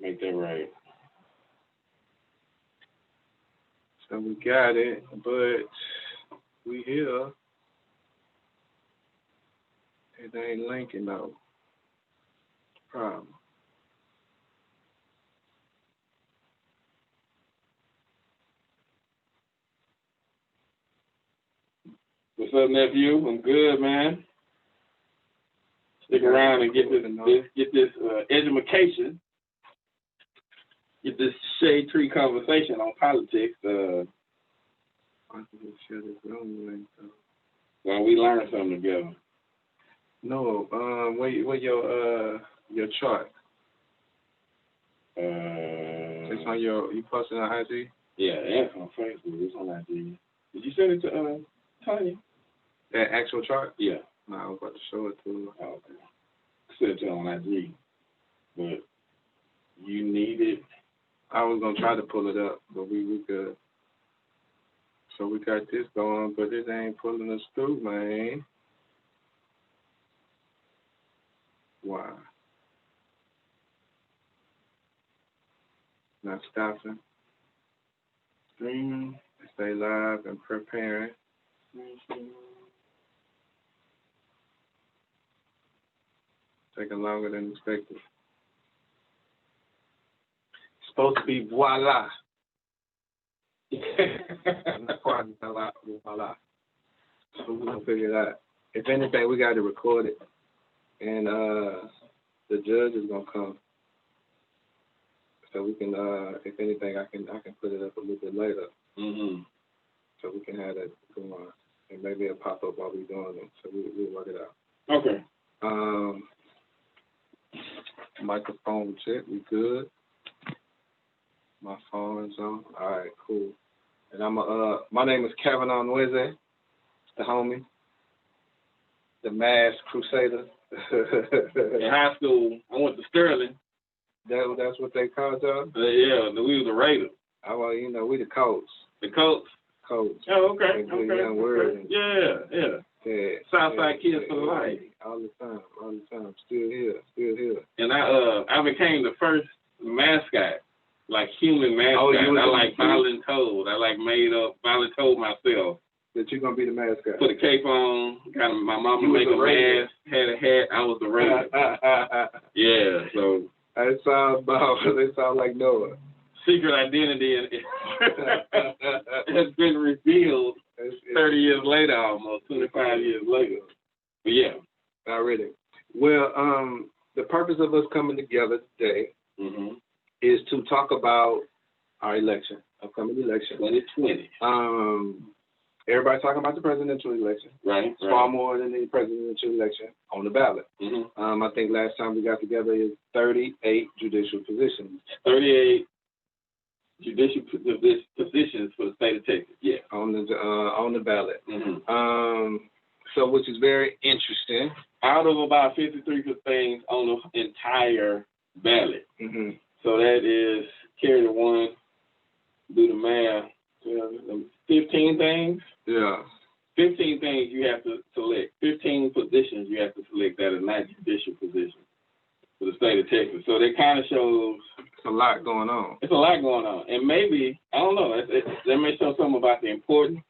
Make that right. So we got it, but we here. It ain't linking though. Problem. What's up, nephew? I'm good, man. Stick around and get this education, get this shade tree conversation on politics. I can share this room. Well, we learn something together. No, where your chart? It's on you posted on IG? Yeah, it's on Facebook. It's on IG. Did you send it to Tonya? That actual chart? Yeah. No, I was about to show it to her. Oh, okay. Sent it to on IG, but you need it. I was gonna try to pull it up, but we good. So we got this going, but it ain't pulling us through, man. Why? Not stopping. Streaming. Stay live and preparing. Taking longer than expected. Supposed to be voila. Not quite voila. So we're gonna figure it out. If anything, we got to record it, and the judge is gonna come. So we can, if anything, I can put it up a little bit later. Mm-hmm. So we can have that going on, and maybe it'll pop up while we're doing it. So we'll work it out. Okay. Microphone check, we good. My phone is on. All right, cool. And my name is Cavanaugh Nweze, the homie, the masked crusader. In high school, I went to Sterling. That's what they called y'all? Yeah, we was the Raiders. Well, we the Colts. The Colts? Colts. Oh, okay. Young word. Okay. Yeah. Southside kids for life. All the time. Still here. And I became the first mascot, like human mascot. Oh, I like voluntold. I like made up voluntold myself. That you're gonna be the mascot. Put a cape on. Got my mama make a mask. Had a hat. I was the Raider. Yeah. So. That sounds like Noah. Secret identity has been revealed 30 years later, almost 25 years later. But yeah. Already. Well, the purpose of us coming together today is to talk about our election, upcoming election. 2020. Everybody's talking about the presidential election. Right. Far more than the presidential election on the ballot. I think last time we got together is 38 judicial positions. 38 judicial positions for the state of Texas. Yeah. On the ballot. So, which is very interesting. Out of about 53 things on the entire ballot. So that is carry the one, do the math. 15 things? Yeah. 15 things you have to select. 15 positions you have to select that are not judicial positions for the state of Texas. So that kind of shows... It's a lot going on. It's a lot going on. And maybe, I don't know, that may show something about the importance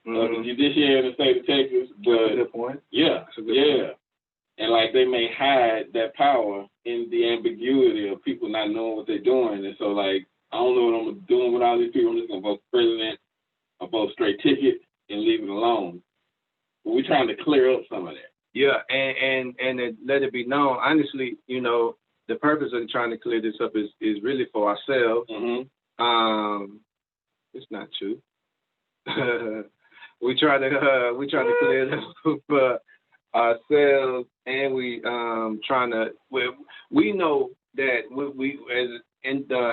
of the judiciary in the state of Texas. But that's a good point. Yeah, yeah. And like they may hide that power in the ambiguity of people not knowing what they're doing. And so like, I don't know what I'm doing with all these people. I'm just going to vote for president or vote straight ticket and leave it alone. But we're trying to clear up some of that. Yeah, and let it be known, honestly, the purpose of trying to clear this up is really for ourselves. It's not true. we try to clear it up for ourselves, and we trying to. We know that we as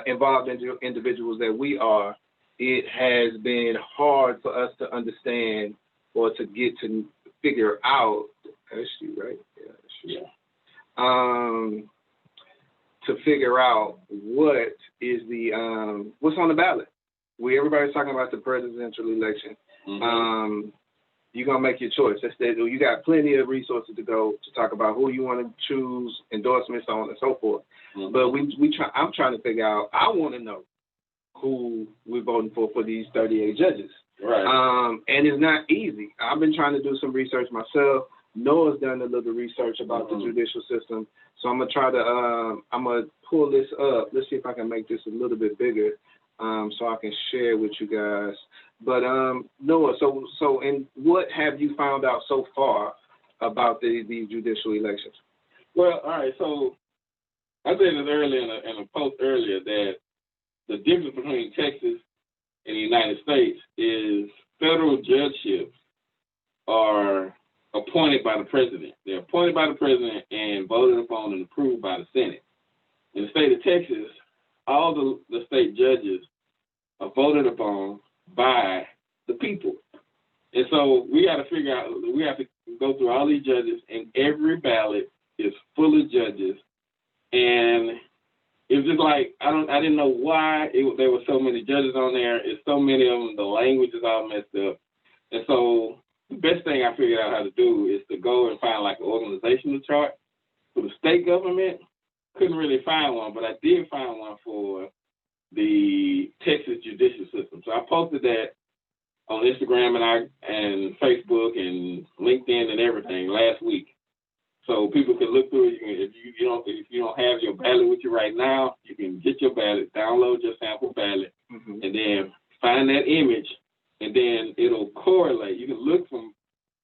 involved individuals that we are, it has been hard for us to understand or to get to figure out. That's you, right? Yeah, that's you. Yeah. To figure out what is the what's on the ballot. Everybody's talking about the presidential election. you're going to make your choice. Instead, you got plenty of resources to go to talk about who you want to choose, endorsements, so on and so forth. Mm-hmm. But I'm trying to figure out, I want to know who we're voting for these 38 judges. Right. And it's not easy. I've been trying to do some research myself. Noah's done a little research about the judicial system. So I'm going to try to, I'm going to pull this up. Let's see if I can make this a little bit bigger so I can share with you guys. But Noah, so and what have you found out so far about these judicial elections? Well, all right. So I said this earlier in a post earlier that the difference between Texas and the United States is federal judgeships are appointed by the president. They're appointed by the president and voted upon and approved by the Senate. In the state of Texas, all the state judges are voted upon by the people. And so we got to figure out, we have to go through all these judges, and every ballot is full of judges. And it's just like, I didn't know why there were so many judges on there. It's so many of them, the language is all messed up. And so the best thing I figured out how to do is to go and find like an organizational chart for the state government. Couldn't really find one, but I did find one for the Texas judicial system. So I posted that on Instagram and Facebook and LinkedIn and everything last week. So people can look through it. If you don't have your ballot with you right now, you can get your ballot, download your sample ballot, and then find that image, and then it'll correlate. You can look from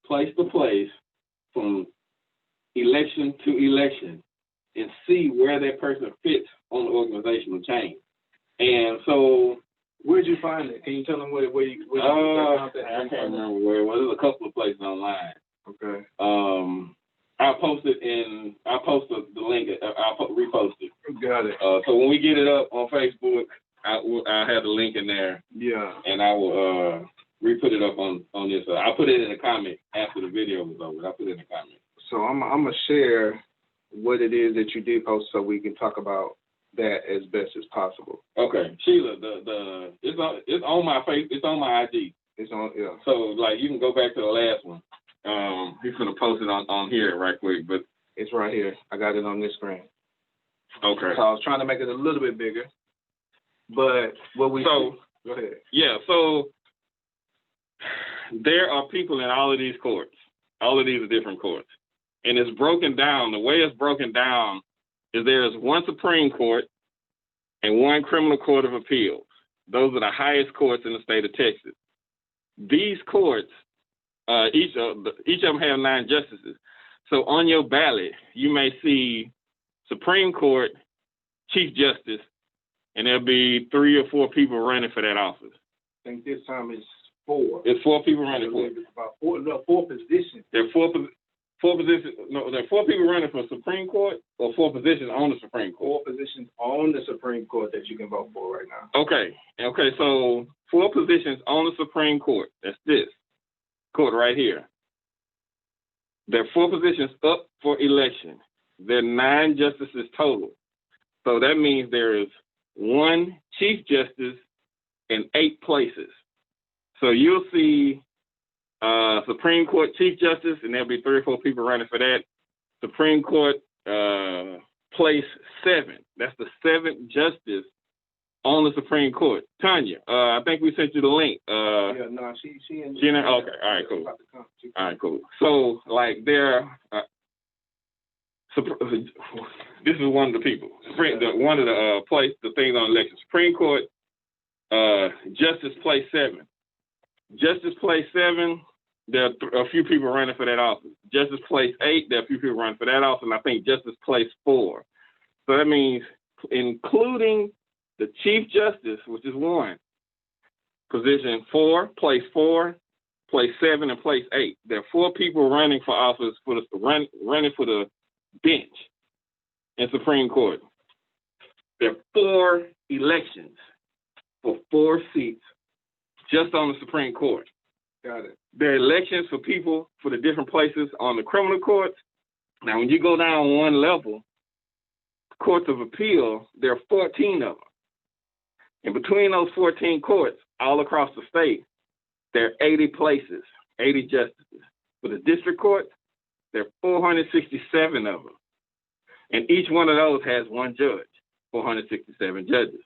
place to place, from election to election, and see where that person fits on the organizational chain. And so, where'd you find it? Can you tell them where you found that? I can't remember where it was. There's a couple of places online. Okay. I posted the link. I'll repost it. Got it. So when we get it up on Facebook, I'll have the link in there. Yeah. And I will re-put it up on this. I'll put it in a comment after the video was over. I'll put it in a comment. So I'm gonna share what it is that you did post so we can talk about that as best as possible. Okay, Sheila, it's on my face. It's on my IG. It's on, yeah. So like you can go back to the last one. He's gonna post it on here right quick, but it's right here. I got it on this screen. Okay. So I was trying to make it a little bit bigger, but go ahead. Yeah. So there are people in all of these courts. All of these are different courts, and it's broken down. The way it's broken down is there is one Supreme Court and one Criminal Court of Appeals. Those are the highest courts in the state of Texas. These courts, each of them have 9 justices. So on your ballot, you may see Supreme Court, Chief Justice, and there'll be 3 or 4 people running for that office. I think this time it's 4. It's 4 people running for it. It's about 4 positions. There are 4 positions. No, there are 4 people running for Supreme Court, or 4 positions on the Supreme Court. 4 positions on the Supreme Court that you can vote for right now. Okay. So 4 positions on the Supreme Court. That's this court right here. There are 4 positions up for election. There are 9 justices total. So that means there is 1 Chief Justice and 8 places. So you'll see Supreme Court Chief Justice, and there'll be 3 or 4 people running for that. Supreme Court place 7. That's the 7th justice on the Supreme Court. Tonya, I think we sent you the link. Yeah, no, she in. She in there? Okay, all right, cool. All right, cool. So, like, this is one of the people. One of the things on election. Supreme Court Justice place 7. Justice place 7. There are a few people running for that office. Justice place 8, there are a few people running for that office, and I think Justice place 4. So that means including the Chief Justice, which is 1, position 4, place 7, and place 8. There are 4 people running for office running for the bench in Supreme Court. There are 4 elections for 4 seats just on the Supreme Court. Got it. There are elections for people for the different places on the criminal courts. Now, when you go down one level, courts of appeal, there are 14 of them. And between those 14 courts, all across the state, there are 80 places. 80 justices. For the district courts, there are 467 of them. And each one of those has one judge, 467 judges.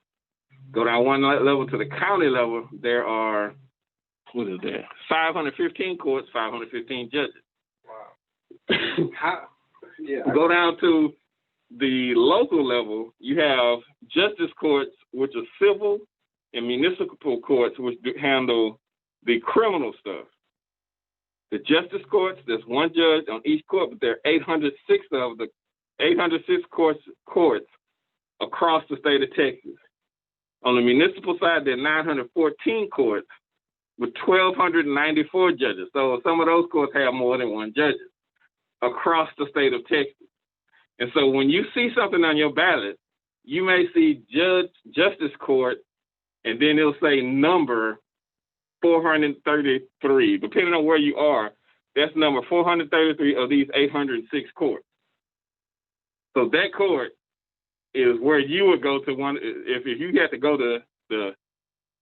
Go down one level to the county level, there are, 515 courts, 515 judges. Wow. Go down to the local level, you have justice courts, which are civil, and municipal courts, which handle the criminal stuff. The justice courts, there's one judge on each court, but there are 806 of the 806 courts across the state of Texas. On the municipal side, there are 914 courts with 1,294 judges. So some of those courts have more than one judge across the state of Texas. And so when you see something on your ballot, you may see justice court, and then it'll say number 433. Depending on where you are, that's number 433 of these 806 courts. So that court is where you would go to one. If you had to go to the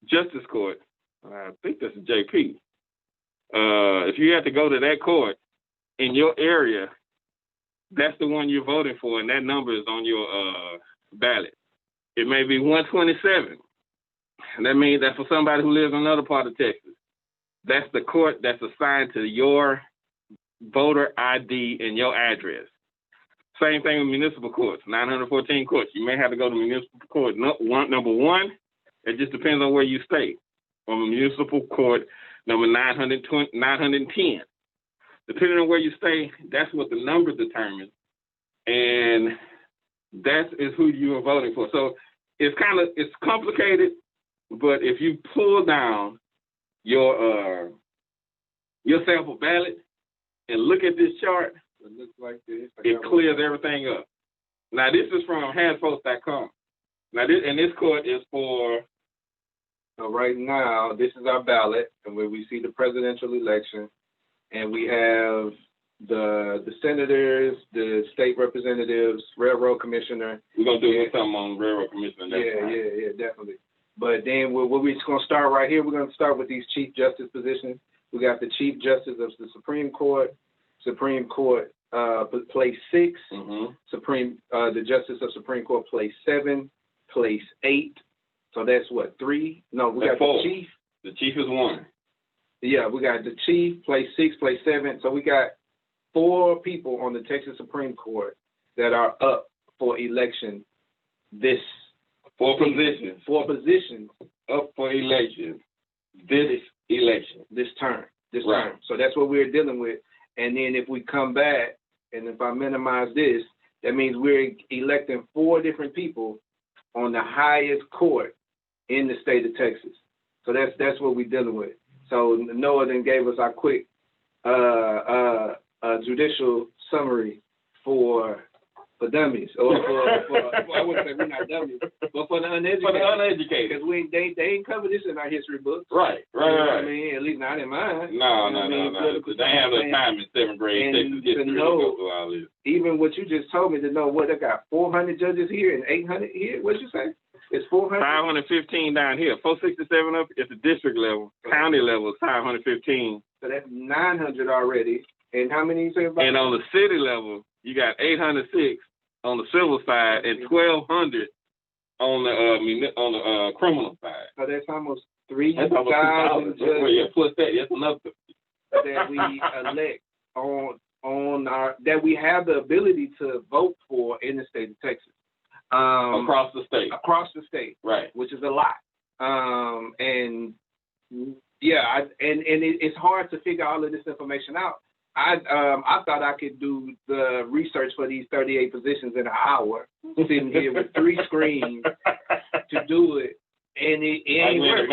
justice court, I think that's a JP. If you had to go to that court in your area, that's the one you're voting for, and that number is on your ballot. It may be 127. And that means that for somebody who lives in another part of Texas, that's the court that's assigned to your voter ID and your address. Same thing with municipal courts, 914 courts. You may have to go to municipal court. Number one, it just depends on where you stay. On the municipal court, number 910. Depending on where you stay, that's what the number determines. And that is who you are voting for. So it's complicated, but if you pull down your sample ballot and look at this chart, it looks like this. It clears everything up. Now, this is from handpost.com. Now, this court is for... So right now, this is our ballot, and where we see the presidential election, and we have the senators, the state representatives, railroad commissioner. We're going to do something on railroad commissioner. Yeah, definitely. But then we're just going to start right here. We're going to start with these chief justice positions. We got the chief justice of the Supreme Court, place 6, the justice of Supreme Court, place 7, place 8. So that's what, 3? No, we got 4. The chief. The chief is 1. Yeah, we got the chief, place 6, place 7. So we got 4 people on the Texas Supreme Court that are up for election this 4 positions. 4 positions up for election this election. This term. Right. So that's what we're dealing with. And then if we come back, and if I minimize this, that means we're electing 4 different people on the highest court in the state of Texas. So that's what we're dealing with. So Noah then gave us our quick judicial summary for dummies, or for I wouldn't say we're not dummies, but for the uneducated. Because they ain't covered this in our history books. Right. I mean, at least not in mine. No. They have the time in 7th grade Texas history to go through all this. Even what you just told me, to know what, they got 400 judges here and 800 here. What'd you say? It's 400. 515 down here. 467 up at the district level. County level is 515. So that's 900 already. And how many you say about? And on the city level, you got 806 on the civil side and 1,200 on the criminal side. So that's almost 3,000 judges. Yeah, plus that's enough that we elect on our, that we have the ability to vote for in the state of Texas. Across the state. Right. Which is a lot. And yeah, it's hard to figure all of this information out. I thought I could do the research for these 38 positions in an hour, sitting here with 3 screens to do it, and it ain't work.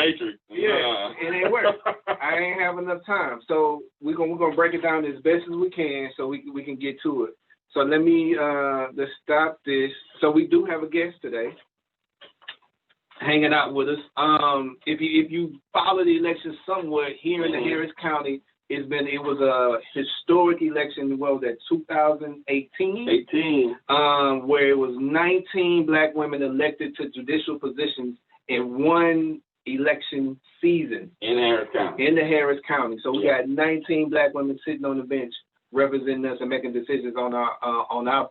Yeah, it ain't work. I ain't have enough time, so we're gonna break it down as best as we can, so we can get to it. So let's stop this. So we do have a guest today hanging out with us. If you follow the election somewhat here in the Harris County. It was a historic election, that 2018, where it was 19 black women elected to judicial positions in one election season in Harris County. In the Harris County. So we got 19 black women sitting on the bench representing us and making decisions on our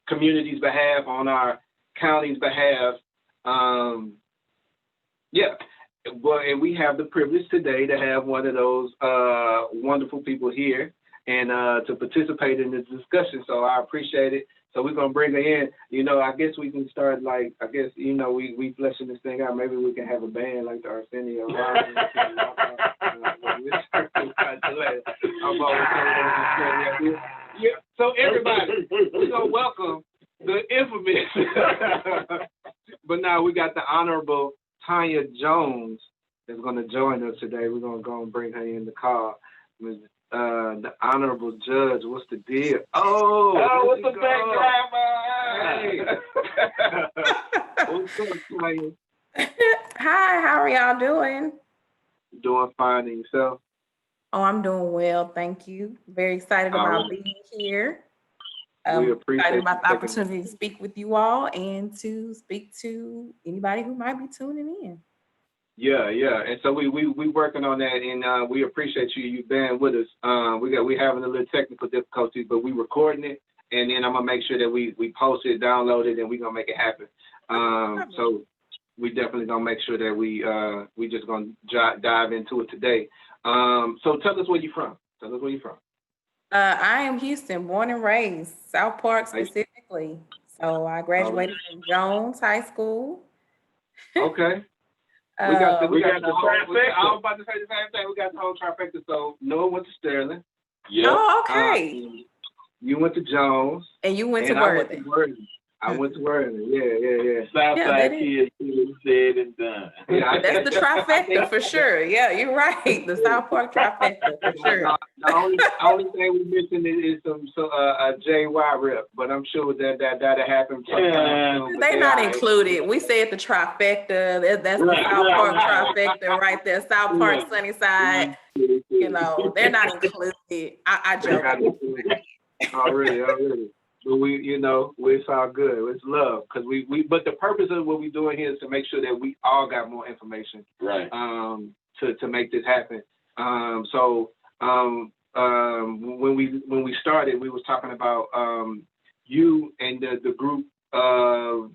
community's behalf, on our county's behalf. And we have the privilege today to have one of those wonderful people here and to participate in this discussion. So I appreciate it. So we're going to bring her in. I guess we can start we fleshing this thing out. Maybe we can have a band like the Arsenio. So everybody, we're going to welcome the infamous. But now we got the Honorable Tonya Jones that's going to join us today. We're going to go and bring her in the car. The Honorable Judge, what's the deal? What's the big drama? Hey. What's up, Tonya? Hi, how are y'all doing? Doing fine, and yourself? Oh, I'm doing well, thank you. Very excited about being here. We appreciate excited about the opportunity to speak with you all and to speak to anybody who might be tuning in. Yeah, and so we working on that, and we appreciate you being with us. We having a little technical difficulties, but we recording it, and then I'm gonna make sure that we post it, download it, and we gonna make it happen. So we definitely gonna make sure that we just gonna dive into it today. So tell us where you from. I am Houston, born and raised, South Park specifically. So I graduated from Jones High School. Okay. We got the trifecta. I was about to say the same thing. We got the whole trifecta. So Noah went to Sterling. Yeah. Oh, okay. You went to Jones. And you went to Worthing. I went to Worthing. Yeah. Southside kids, said and done. Yeah, that's the trifecta for sure. Yeah, you're right. The South Park trifecta for sure. The only thing we missing is some JY rep, but I'm sure that'll happen. They're not included. We said the trifecta. That's the South Park trifecta right there. South Park, Sunnyside. They're not included. I joke. Already. But it's all good. It's love, because but the purpose of what we're doing here is to make sure that we all got more information, right? To make this happen. When we started, we was talking about you and the group of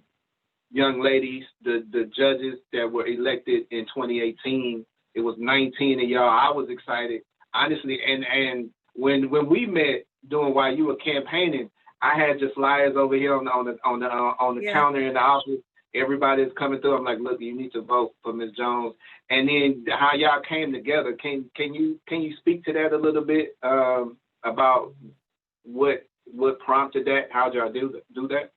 young ladies, the judges that were elected in 2018. It was 19 of y'all. I was excited, honestly, and when we met while you were campaigning, I had your flyers over here on the counter in the office. Everybody's coming through. I'm like, look, you need to vote for Ms. Jones. And then how y'all came together. Can you speak to that a little bit about what prompted that? How'd y'all do that?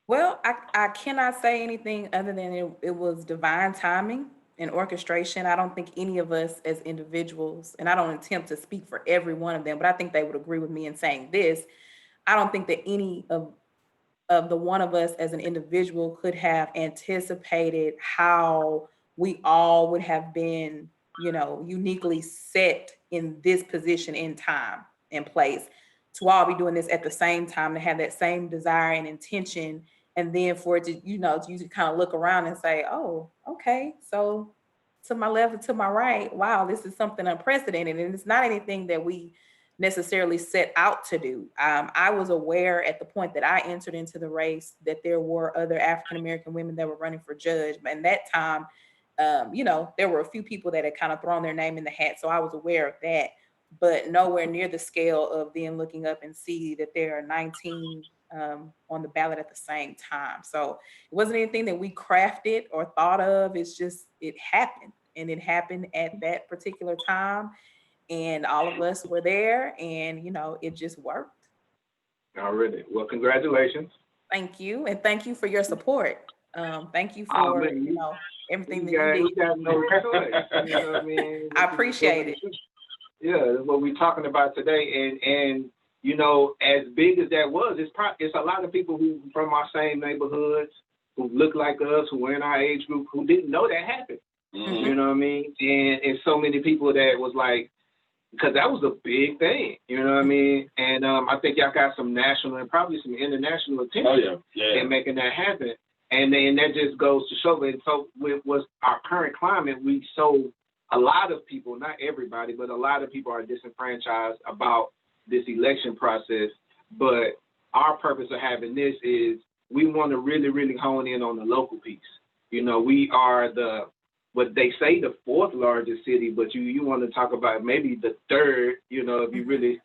Well, I cannot say anything other than it was divine timing and orchestration. I don't think any of us as individuals, and I don't attempt to speak for every one of them, but I think they would agree with me in saying this. I don't think that any of the one of us as an individual could have anticipated how we all would have been, uniquely set in this position in time and place to all be doing this at the same time, to have that same desire and intention. And then for it to, you kind of look around and say, oh, okay, so to my left and to my right, wow, this is something unprecedented. And it's not anything that we necessarily set out to do. I was aware at the point that I entered into the race that there were other African-American women that were running for judge. But in that time, there were a few people that had kind of thrown their name in the hat. So I was aware of that, but nowhere near the scale of then looking up and see that there are 19 on the ballot at the same time. So it wasn't anything that we crafted or thought of. It's just, it happened, and it happened at that particular time. And all of us were there, and, it just worked. Already. Well, congratulations. Thank you. And thank you for your support. Thank you for, everything that you did. Got no choice. I appreciate it. Yeah, that's what we're talking about today. And as big as that was, it's a lot of people who from our same neighborhoods who look like us, who were in our age group, who didn't know that happened. Mm-hmm. You know what I mean? And so many people that was like, because that was a big thing, you know what I mean? And I think y'all got some national and probably some international attention in making that happen. And then that just goes to show that so with our current climate, a lot of people, not everybody, but a lot of people are disenfranchised about this election process. But our purpose of having this is we want to really, really hone in on the local piece. You know, we are what they say the fourth largest city, but you want to talk about maybe the third, you know, if you really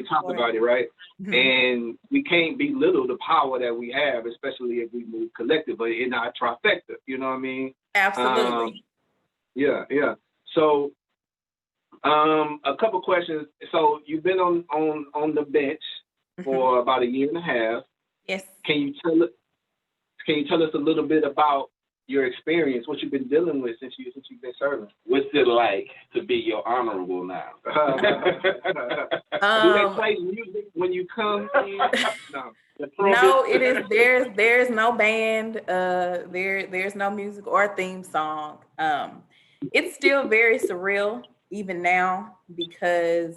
talk about it, right? Mm-hmm. And we can't belittle the power that we have, especially if we move collective, but in our trifecta, you know what I mean? Absolutely. Yeah. So, a couple questions. So you've been on the bench for about a year and a half. Yes. Can you tell us a little bit about your experience, what you've been dealing with since you've been serving? What's it like to be your honorable now? Do they play music when you come in? No. No, it is there's no band, there's no music or theme song. It's still very surreal even now because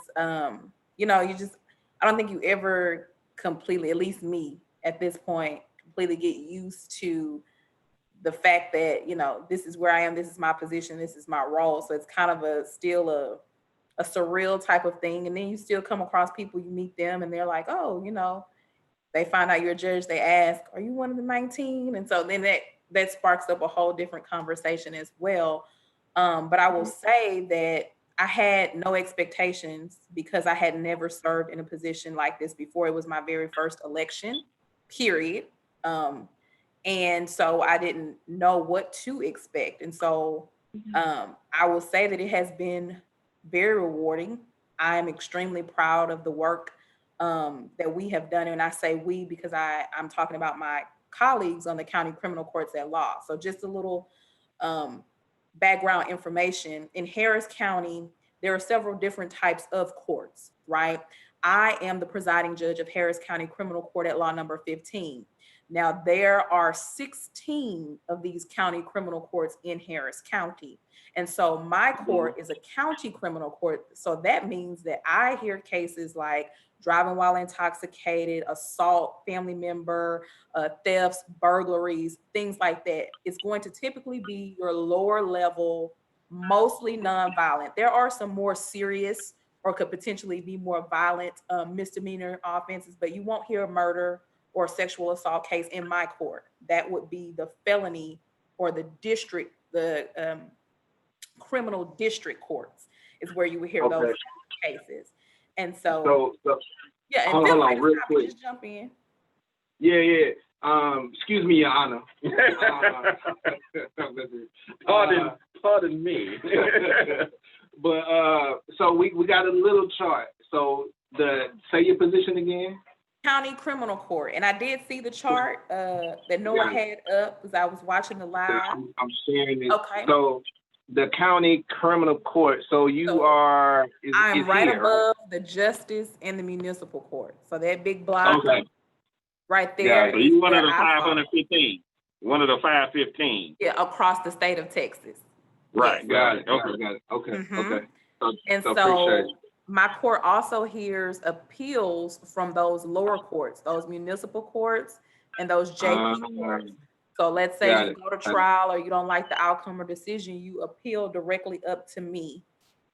you know, I don't think you ever completely, at least me at this point, completely get used to the fact that, you know, this is where I am, this is my position, this is my role. So it's kind of still a surreal type of thing. And then you still come across people, you meet them and they're like, oh, you know, they find out you're a judge, they ask, are you one of the 19? And so then that sparks up a whole different conversation as well. But I will say that I had no expectations because I had never served in a position like this before. It was my very first election, period. And so I didn't know what to expect. And so I will say that it has been very rewarding. I am extremely proud of the work that we have done. And I say we because I'm talking about my colleagues on the county criminal courts at law. So just a little background information. In Harris County, there are several different types of courts, right? I am the presiding judge of Harris County Criminal Court at Law Number 15. Now, there are 16 of these county criminal courts in Harris County. And so my court is a county criminal court. So that means that I hear cases like driving while intoxicated, assault, family member, thefts, burglaries, things like that. It's going to typically be your lower level, mostly nonviolent. There are some more serious or could potentially be more violent misdemeanor offenses, but you won't hear a murder or sexual assault case in my court. That would be the felony or the criminal district courts is where you would hear those cases. And so yeah, and hold on, real quick. Just jump in. Yeah. Excuse me, Your Honor. Pardon me. But so we got a little chart. So say your position again. County Criminal Court, and I did see the chart that Noah had up because I was watching the live. I'm sharing it. Okay. So the County Criminal Court. So I'm right above the Justice and the Municipal Court. So that big block right there. Yeah, so you one of the 515. One of the 515. Yeah, across the state of Texas. Right. Yes. Got it. Okay. Mm-hmm. Okay. And so my court also hears appeals from those lower courts, those municipal courts and those JP courts. So let's say you go to trial or you don't like the outcome or decision, you appeal directly up to me.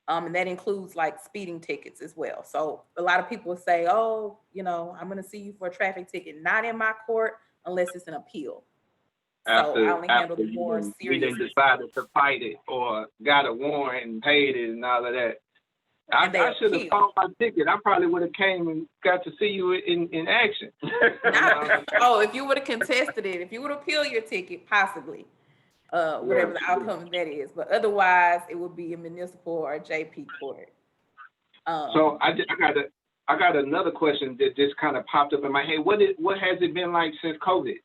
And that includes like speeding tickets as well. So a lot of people say, oh, you know, I'm going to see you for a traffic ticket, not in my court unless it's an appeal. So I only handle the more serious. You didn't decide to fight it or got a warrant and paid it and all of that. I should have bought my ticket. I probably would have came and got to see you in action. If you would have contested it, if you would appeal your ticket, possibly, whatever the outcome of that is. But otherwise, it would be a municipal or a JP court. So I got another question that just kind of popped up in my head. What has it been like since COVID?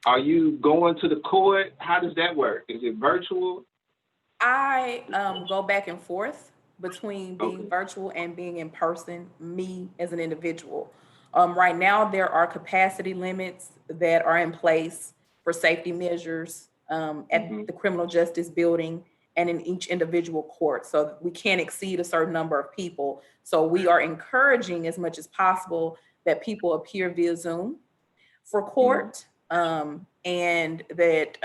Are you going to the court? How does that work? Is it virtual? I go back and forth between being virtual and being in person, me as an individual. Right now, there are capacity limits that are in place for safety measures at the criminal justice building and in each individual court. So we can't exceed a certain number of people. So we are encouraging as much as possible that people appear via Zoom for court. and that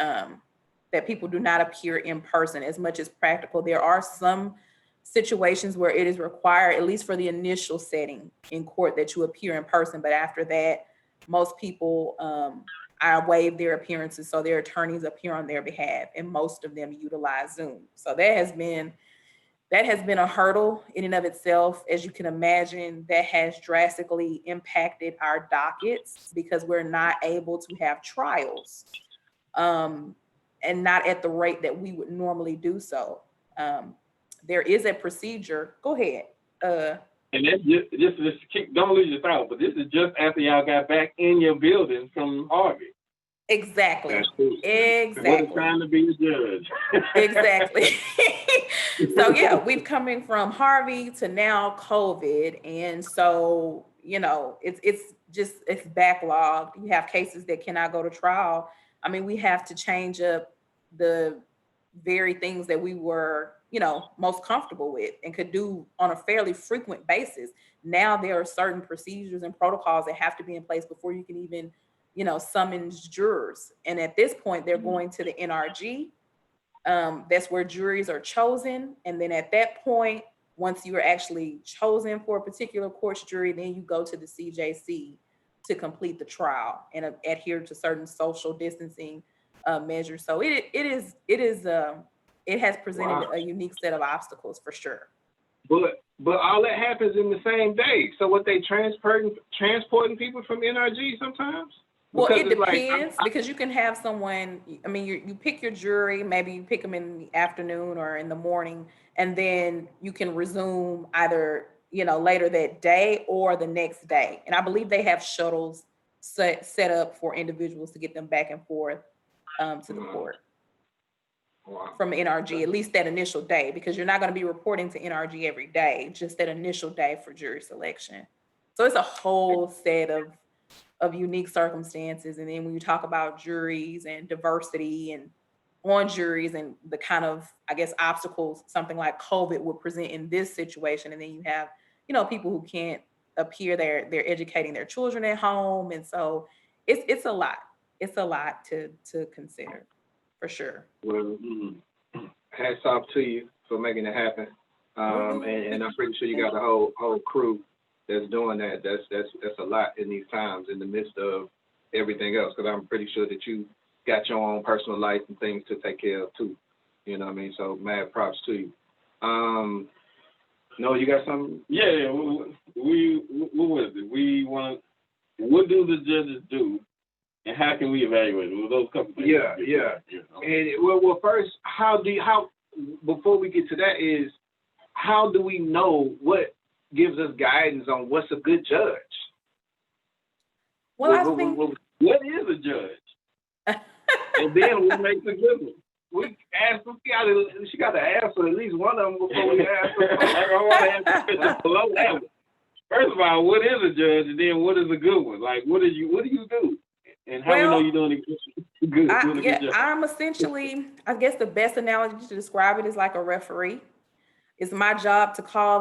people do not appear in person as much as practical. There are some situations where it is required, at least for the initial setting in court, that you appear in person. But after that, most people waive their appearances, so their attorneys appear on their behalf, and most of them utilize Zoom. So that has been a hurdle in and of itself. As you can imagine, that has drastically impacted our dockets because we're not able to have trials, and not at the rate that we would normally do so. There is a procedure. Go ahead. And that's just keep, don't lose your thought, but this is just after y'all got back in your building from Harvey. Exactly. Exactly. What a time to be a judge. Exactly. So yeah, we've coming from Harvey to now COVID, and so it's backlogged. You have cases that cannot go to trial. I mean, we have to change up the very things that we were most comfortable with and could do on a fairly frequent basis. Now there are certain procedures and protocols that have to be in place before you can even summons jurors. And at this point, they're going to the NRG. That's where juries are chosen. And then at that point, once you are actually chosen for a particular court's jury, then you go to the CJC to complete the trial and adhere to certain social distancing measures. So it has presented a unique set of obstacles for sure. But all that happens in the same day. So what, they transporting people from NRG sometimes? Well, it depends, because you can have someone, I mean, you pick your jury, maybe you pick them in the afternoon or in the morning, and then you can resume either, later that day or the next day. And I believe they have shuttles set up for individuals to get them back and forth to the court from NRG, at least that initial day, because you're not going to be reporting to NRG every day, just that initial day for jury selection. So it's a whole set of unique circumstances. And then when you talk about juries and diversity and on juries and the kind of, I guess, obstacles something like COVID would present in this situation. And then you have, people who can't appear, they're educating their children at home. And so it's a lot. It's a lot to consider, for sure. Well, hats off to you for making it happen. And I'm pretty sure you got a whole crew that's doing that. That's a lot in these times, in the midst of everything else, because I'm pretty sure that you got your own personal life and things to take care of too. You know what I mean? So mad props to you. No, you got something? Yeah. What was it? What do the judges do, and how can we evaluate it? Well, those couple things. Yeah. And well, first, before we get to that, is how do we know what gives us guidance on what's a good judge? Well, I think, what is a judge? And then we make a good one. We ask them, she got to answer at least one of them before we ask them. I want to answer below that one. First of all, what is a judge, and then what is a good one? Like, what do you do? And how we know you're doing it good? I'm essentially, I guess the best analogy to describe it is like a referee. It's my job to call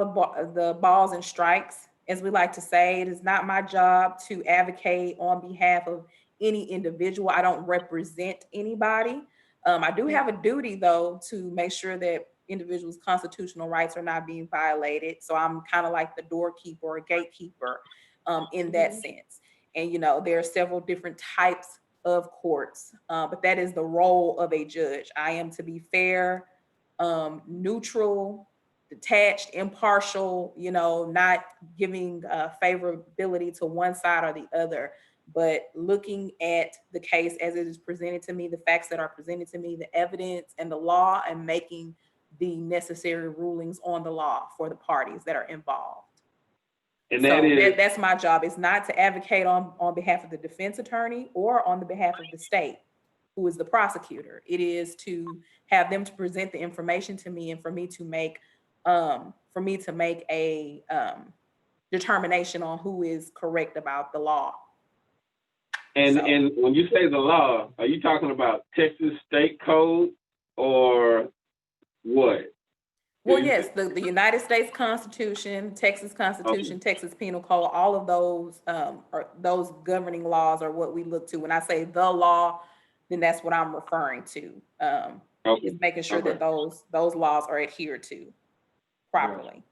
the balls and strikes, as we like to say. It is not my job to advocate on behalf of any individual. I don't represent anybody. I do have a duty, though, to make sure that individuals' constitutional rights are not being violated. So I'm kind of like the doorkeeper or gatekeeper in that sense. And, there are several different types of courts, but that is the role of a judge. I am to be fair, neutral, detached, impartial, not giving favorability to one side or the other, but looking at the case as it is presented to me, the facts that are presented to me, the evidence and the law, and making the necessary rulings on the law for the parties that are involved. And that's my job. It's not to advocate on behalf of the defense attorney or on the behalf of the state, who is the prosecutor. It is to have them to present the information to me, and for me to make a determination on who is correct about the law. And when you say the law, are you talking about Texas State Code or what? Well, yes, the United States Constitution, Texas Constitution, Texas Penal Code, all of those are those governing laws are what we look to. When I say the law, then that's what I'm referring to. Is making sure that those laws are adhered to properly.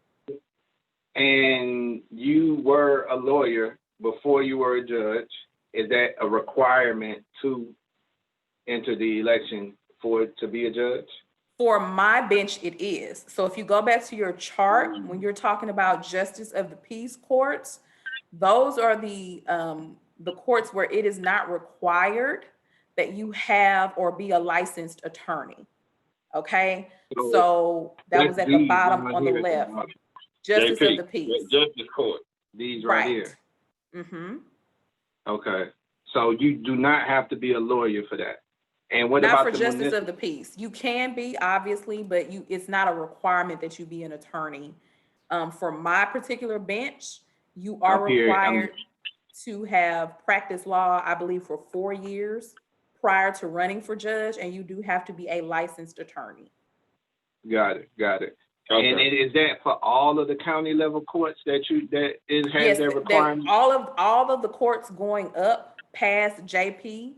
And you were a lawyer before you were a judge. Is that a requirement to enter the election for it to be a judge? For my bench, it is. So if you go back to your chart, when you're talking about justice of the peace courts, those are the courts where it is not required that you have or be a licensed attorney. Okay, so that was at the bottom on the left. Justice of the peace. Justice court. These right here. Mm-hmm. Okay, so you do not have to be a lawyer for that. And what not about for the justice of the peace? You can be, obviously, but it's not a requirement that you be an attorney. For my particular bench, you are required to have practiced law, I believe, for 4 years prior to running for judge, and you do have to be a licensed attorney. Got it. Okay. And is that for all of the county level courts that has that requirement? All of the courts going up past JP.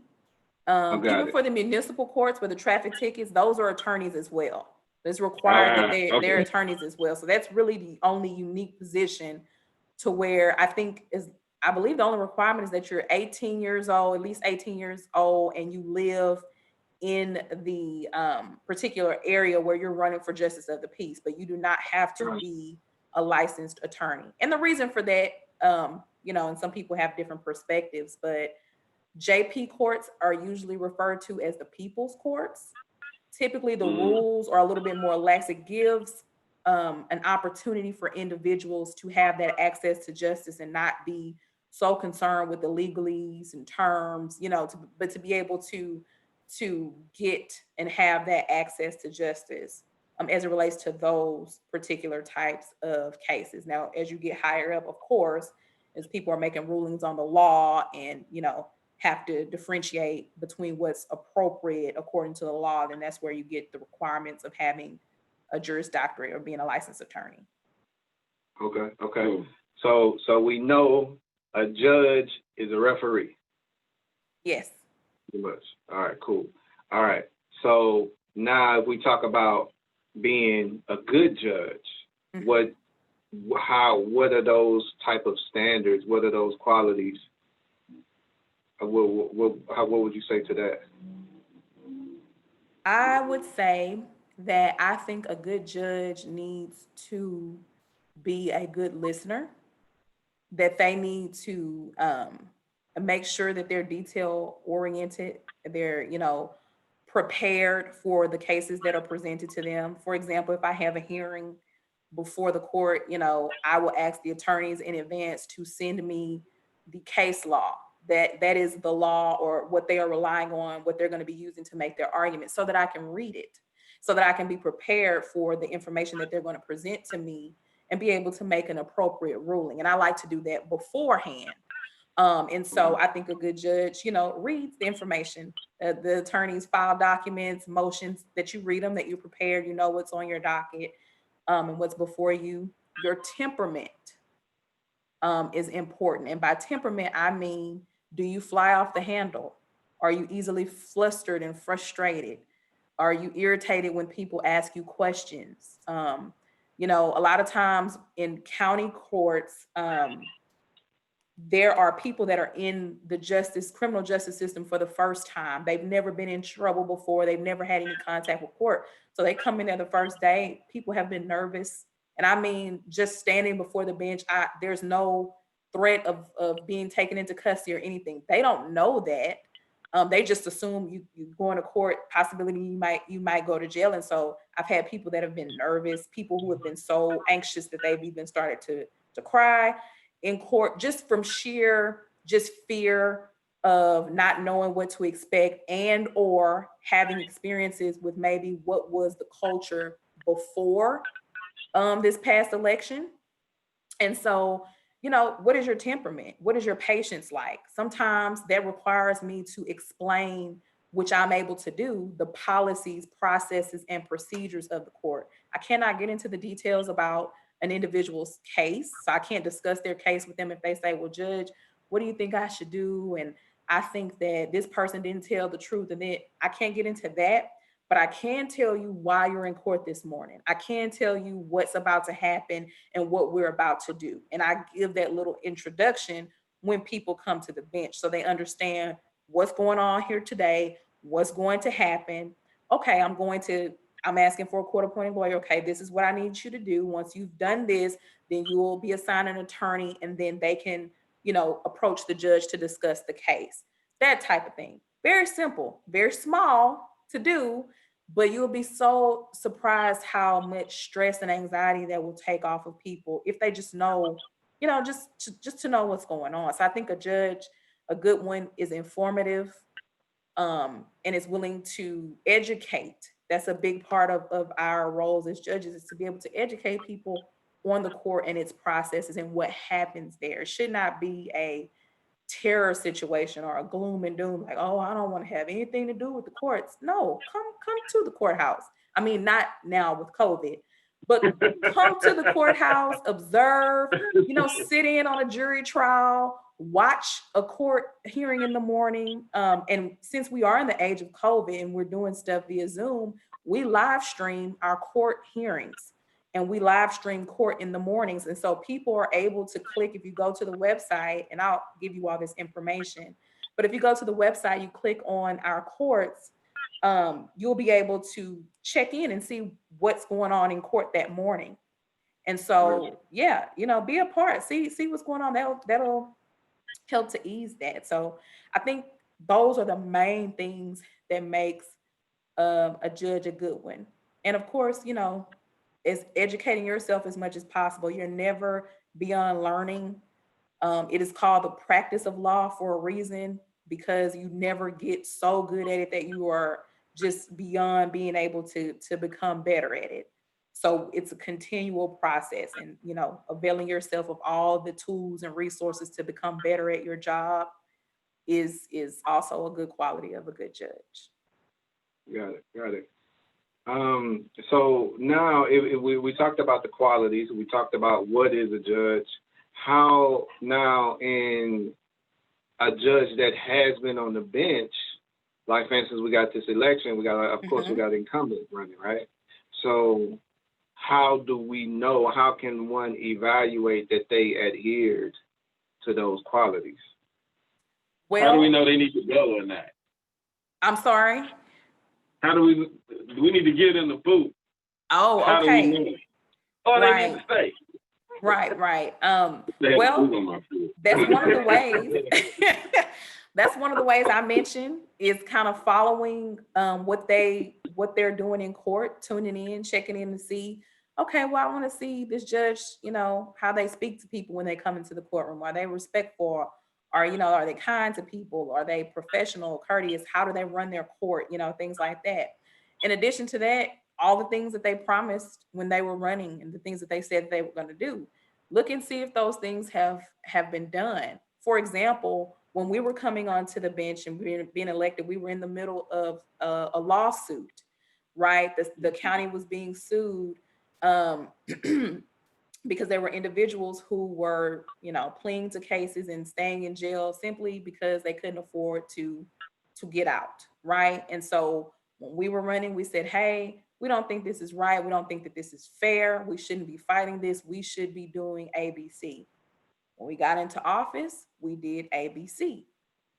Even for the municipal courts where the traffic tickets, those are attorneys as well. It's required that they're attorneys as well. So that's really the only unique position to where I believe the only requirement is that you're 18 years old, at least 18 years old, and you live in the particular area where you're running for justice of the peace, but you do not have to be a licensed attorney. And the reason for that, and some people have different perspectives, but JP courts are usually referred to as the people's courts. Typically, the rules are a little bit more lax. It gives an opportunity for individuals to have that access to justice and not be so concerned with the legalese and terms, but to be able to get and have that access to justice as it relates to those particular types of cases. Now, as you get higher up, of course, as people are making rulings on the law and, have to differentiate between what's appropriate according to the law, then that's where you get the requirements of having a Juris Doctorate or being a licensed attorney. Okay. So we know a judge is a referee. Yes. Pretty much. All right, cool. All right. So now if we talk about being a good judge, what are those type of standards? What are those qualities? What would you say to that? I would say that I think a good judge needs to be a good listener, that they need to make sure that they're detail oriented, they're, prepared for the cases that are presented to them. For example, if I have a hearing before the court, I will ask the attorneys in advance to send me the case law that is the law or what they are relying on, what they're going to be using to make their argument, so that I can read it, so that I can be prepared for the information that they're going to present to me and be able to make an appropriate ruling. And I like to do that beforehand. And so I think a good judge, reads the information. The attorneys file documents, motions, that you read them, that you're prepared, what's on your docket and what's before you. Your temperament is important. And by temperament, I mean, do you fly off the handle? Are you easily flustered and frustrated? Are you irritated when people ask you questions? A lot of times in county courts, there are people that are in the criminal justice system for the first time. They've never been in trouble before. They've never had any contact with court. So they come in there the first day. People have been nervous. And I mean, just standing before the bench, there's no threat of being taken into custody or anything. They don't know that. They just assume you going to court, possibility you might go to jail. And so I've had people that have been nervous, people who have been so anxious that they've even started to cry in court, just from sheer fear of not knowing what to expect and or having experiences with maybe what was the culture before this past election. And so, what is your temperament? What is your patience like? Sometimes that requires me to explain which I'm able to do, the policies, processes, and procedures of the court. I cannot get into the details about an individual's case. So I can't discuss their case with them if they say, well, Judge, what do you think I should do? And I think that this person didn't tell the truth. And then I can't get into that, but I can tell you why you're in court this morning. I can tell you what's about to happen and what we're about to do. And I give that little introduction when people come to the bench so they understand what's going on here today, what's going to happen. Okay, I'm asking for a court appointed lawyer. Okay, this is what I need you to do. Once you've done this, then you will be assigned an attorney and then they can, approach the judge to discuss the case. That type of thing. Very simple, very small to do, but you'll be so surprised how much stress and anxiety that will take off of people if they just know, just to know what's going on. So I think a good one is informative, and is willing to educate. That's a big part of our roles as judges, is to be able to educate people on the court and its processes and what happens there. It should not be a terror situation or a gloom and doom, like, oh, I don't want to have anything to do with the courts. No, come to the courthouse. I mean, not now with COVID, but come to the courthouse, observe, sit in on a jury trial, watch a court hearing in the morning. And since we are in the age of COVID and we're doing stuff via Zoom, we live stream our court hearings and we live stream court in the mornings. And so people are able to click, if you go to the website, and I'll give you all this information, but if you go to the website, you click on our courts, you'll be able to check in and see what's going on in court that morning. And so, yeah, be a part, see what's going on. That'll help to ease that. So I think those are the main things that makes a judge a good one. And of course, is educating yourself as much as possible. You're never beyond learning. It is called the practice of law for a reason, because you never get so good at it that you are just beyond being able to become better at it. So it's a continual process, and availing yourself of all the tools and resources to become better at your job is also a good quality of a good judge. Got it. So now we talked about the qualities, we talked about what is a judge. How now, in a judge that has been on the bench, like for instance, we got this election, we got incumbent running, right? So how do we know, how can one evaluate that they adhered to those qualities? Well, how do we know they need to go or not? I'm sorry? How do we need to get in the booth? Oh, okay. How do we know? Oh, they need to stay. Right. Well, that's one of the ways. That's one of the ways I mentioned, is kind of following what they're doing in court, tuning in, checking in to see, okay, well, I want to see this judge, how they speak to people when they come into the courtroom. Are they respectful? Are they kind to people? Are they professional, courteous? How do they run their court? Things like that. In addition to that, all the things that they promised when they were running and the things that they said they were going to do, look and see if those things have been done. For example, when we were coming onto the bench and being elected, we were in the middle of a lawsuit, right? The county was being sued because there were individuals who were, pleading to cases and staying in jail simply because they couldn't afford to get out, right? And so when we were running, we said, hey, we don't think this is right. We don't think that this is fair. We shouldn't be fighting this. We should be doing ABC. When we got into office, we did ABC,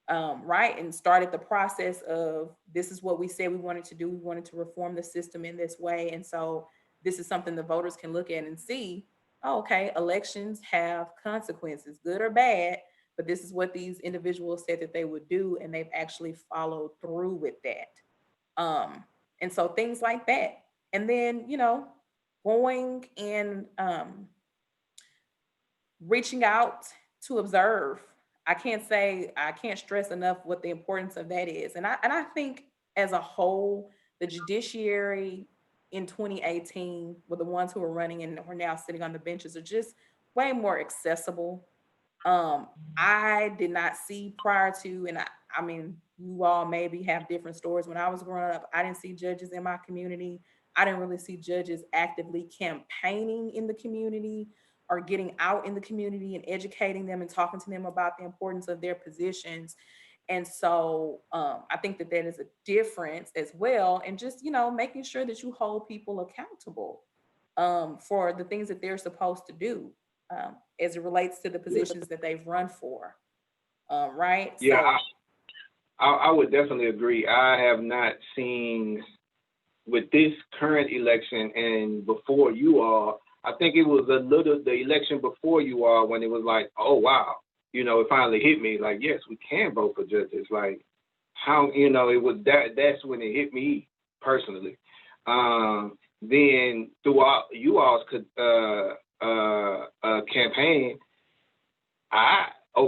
right? And started the process of, this is what we said we wanted to do. We wanted to reform the system in this way. And so this is something the voters can look at and see, oh, okay, elections have consequences, good or bad, but this is what these individuals said that they would do, and they've actually followed through with that. And so things like that. And then, going and reaching out to observe. I can't stress enough what the importance of that is. And I think as a whole, the judiciary in 2018 were the ones who are running and who are now sitting on the benches are just way more accessible. I did not see prior to, and I mean, You all maybe have different stories. When I was growing up, I didn't see judges in my community. I didn't really see judges actively campaigning in the community or getting out in the community and educating them and talking to them about the importance of their positions. And so I think that that is a difference as well. And just, making sure that you hold people accountable for the things that they're supposed to do as it relates to the positions that they've run for. Right? Yeah, So, I would definitely agree. I have not seen with this current election and before you all, I think it was the election before you all when it was like, oh, wow. It finally hit me like, yes, we can vote for judges. Like how, it was that's when it hit me personally. Then throughout you all's campaign,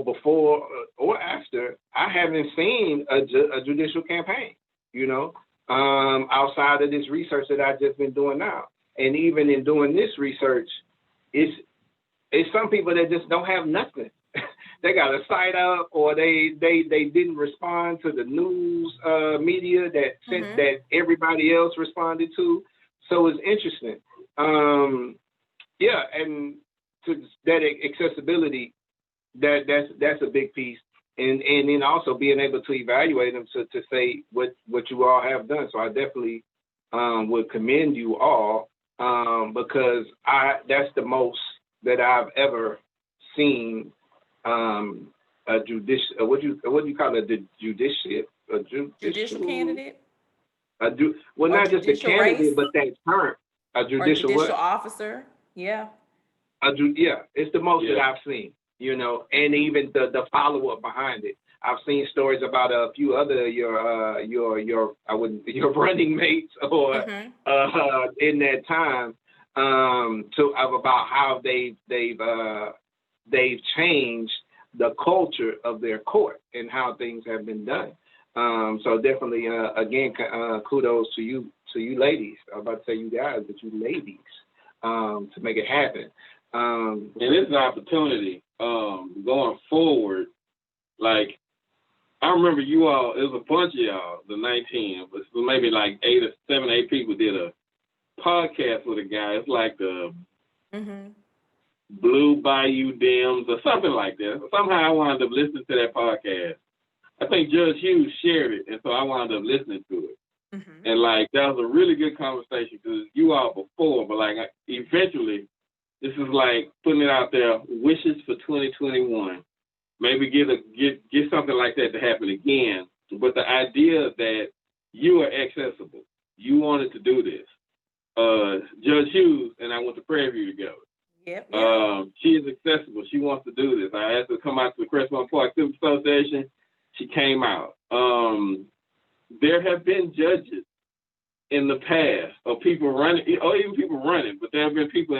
before or after, I haven't seen a judicial campaign, outside of this research that I've just been doing now. And even in doing this research, it's some people that just don't have nothing. They got a site up, or they didn't respond to the news media that everybody else responded to. So it's interesting. And to that accessibility, that's a big piece, and then also being able to evaluate them to say what you all have done. So I definitely would commend you all because that's the most that I've ever seen a judicial what do you call it, the judicial candidate. Not just a candidate, race, but that term, a judicial officer. Yeah. It's the most that I've seen. And even the follow up behind it. I've seen stories about a few other your running mates or in that time about how they've changed the culture of their court and how things have been done. So definitely again kudos to you ladies. I was about to say you guys, but you ladies to make it happen. And it's an opportunity going forward. Like, I remember you all, it was a bunch of y'all, the 19, but maybe like 7, 8 people did a podcast with a guy. It's like the Blue Bayou Dems or something like that. Somehow I wound up listening to that podcast. I think Judge Hughes shared it, and so I wound up listening to it. And like, that was a really good conversation because you all before, but like eventually, this is like putting it out there, wishes for 2021. Maybe get something like that to happen again. But the idea that you are accessible, you wanted to do this. Judge Hughes and I went to Prairie View together. Yep. She is accessible. She wants to do this. I asked her to come out to the Crestmont Park Civic Association. She came out. There have been judges in the past, or people running, or even people running, but there have been people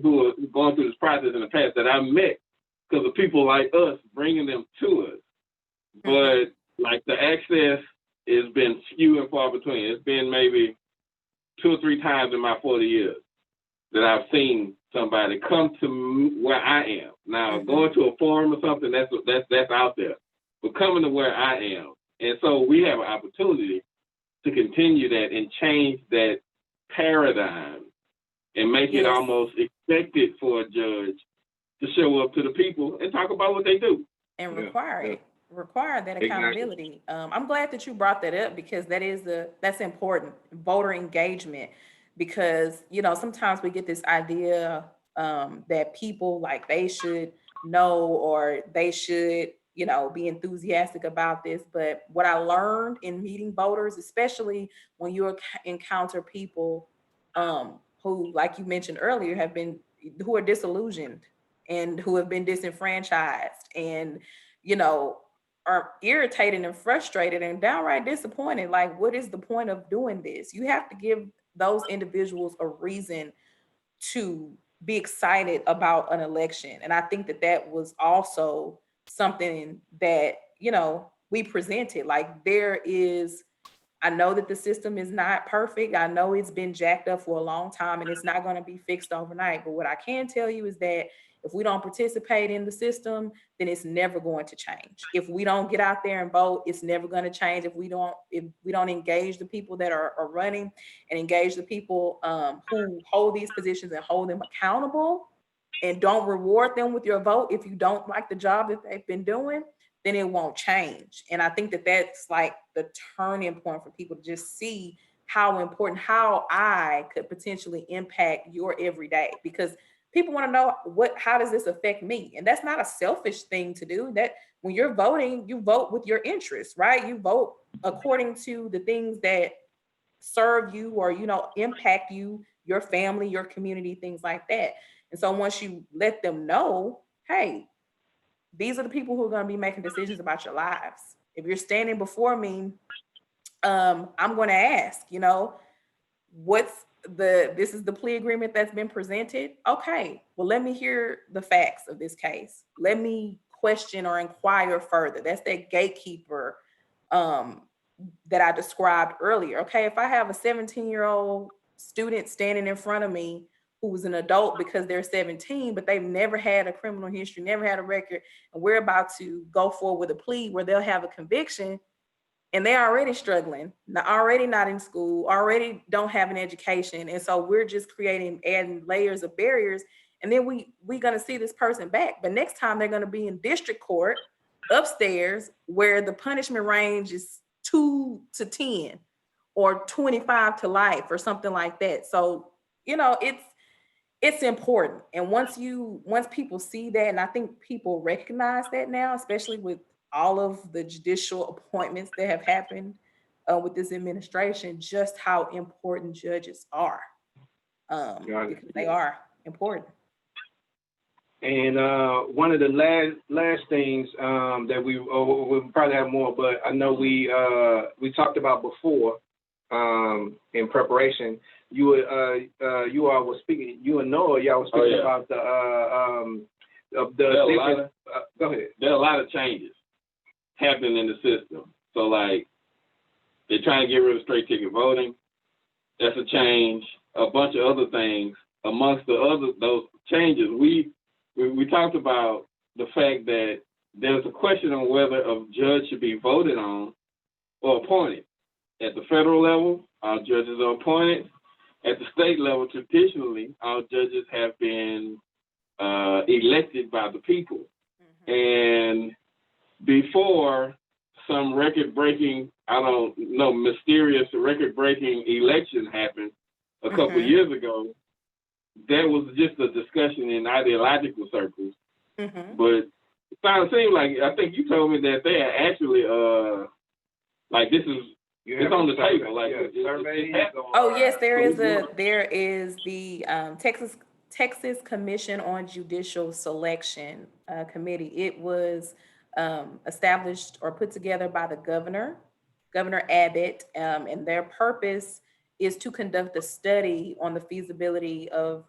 who are going through this process in the past that I met because of people like us bringing them to us. But like the access has been few and far between. It's been maybe 2 or 3 times in my 40 years that I've seen somebody come to where I am. Now, going to a forum or something, that's out there. But coming to where I am. And so we have an opportunity to continue that and change that paradigm and make it almost expected for a judge to show up to the people and talk about what they do. And require that accountability. Exactly. I'm glad that you brought that up because that's important, voter engagement, because, sometimes we get this idea that people like they should know or they should, be enthusiastic about this. But what I learned in meeting voters, especially when you encounter people who, like you mentioned earlier, who are disillusioned and who have been disenfranchised and, are irritated and frustrated and downright disappointed. Like, what is the point of doing this? You have to give those individuals a reason to be excited about an election. And I think that was also something that, we presented. Like, I know that the system is not perfect. I know it's been jacked up for a long time and it's not going to be fixed overnight. But what I can tell you is that If we don't participate in the system, then it's never going to change. If we don't get out there and vote, it's never going to change. If we don't engage the people that are running and engage the people who hold these positions and hold them accountable and don't reward them with your vote if you don't like the job that they've been doing, then it won't change. And I think that that's like the turning point for people to just see how important, how I could potentially impact your everyday, because people want to know how does this affect me? And that's not a selfish thing to do. That when you're voting, you vote with your interests, right? You vote according to the things that serve you or, impact you, your family, your community, things like that. And so once you let them know, hey, these are the people who are going to be making decisions about your lives. If you're standing before me, I'm going to ask, this is the plea agreement that's been presented. Okay, well, let me hear the facts of this case. Let me question or inquire further. That's that gatekeeper that I described earlier. Okay, if I have a 17-year-old student standing in front of me who was an adult because they're 17, but they've never had a criminal history, never had a record, and we're about to go forward with a plea where they'll have a conviction, and they're already struggling, already not in school, already don't have an education. And so we're just adding layers of barriers. And then we're going to see this person back. But next time they're going to be in district court upstairs where the punishment range is 2 to 10 or 25 to life or something like that. So, it's important. And once people see that, and I think people recognize that now, especially with all of the judicial appointments that have happened with this administration, just how important judges are, because they are important. And one of the last things that we'll probably have more, but I know we talked about before in preparation. You all were speaking. You and Noah, y'all were speaking about go ahead. There are a lot of changes happening in the system. So like they're trying to get rid of straight ticket voting. That's a change. A bunch of other things. Amongst those changes, we talked about the fact that there's a question on whether a judge should be voted on or appointed. At the federal level, our judges are appointed. At the state level, traditionally, our judges have been elected by the people. Mm-hmm. And before some record-breaking, mysterious record-breaking election happened a couple years ago, that was just a discussion in ideological circles. Mm-hmm. But it kind of seemed like, I think you told me that they are actually, it's on the table. Yes, there is the Texas Commission on Judicial Selection Committee. It was established or put together by the Governor Abbott, and their purpose is to conduct a study on the feasibility of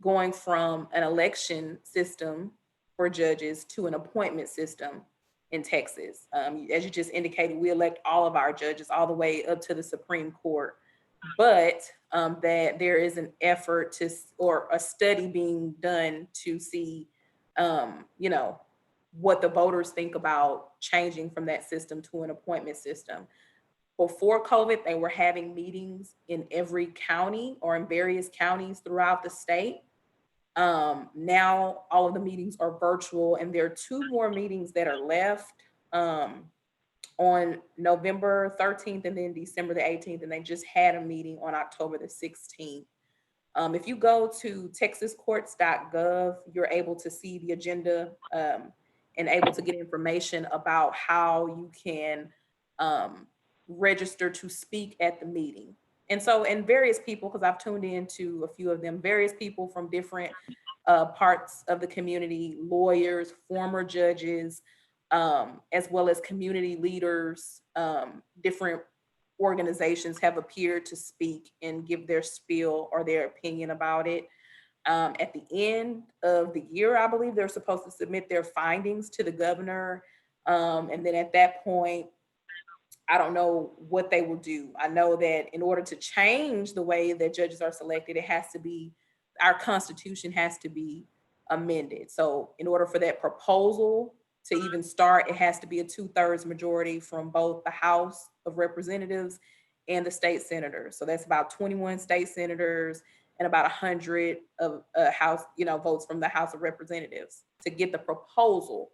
going from an election system for judges to an appointment system in Texas. As you just indicated, we elect all of our judges all the way up to the Supreme Court, but that there is an effort or a study being done to see, what the voters think about changing from that system to an appointment system. Before COVID, they were having meetings in every county or in various counties throughout the state. Now all of the meetings are virtual, and there are 2 more meetings that are left on November 13th and then December the 18th, and they just had a meeting on October the 16th. If you go to texascourts.gov, you're able to see the agenda and able to get information about how you can register to speak at the meeting. And so, and various people, because I've tuned into a few of them, various people from different parts of the community, lawyers, former judges, as well as community leaders, different organizations have appeared to speak and give their spiel or their opinion about it. At the end of the year, I believe they're supposed to submit their findings to the governor. And then at that point, I don't know what they will do. I know that in order to change the way that judges are selected, it has to be, our Constitution has to be amended. So in order for that proposal to even start, it has to be a 2/3 majority from both the House of Representatives and the state senators. So that's about 21 state senators and about 100 of House, votes from the House of Representatives to get the proposal.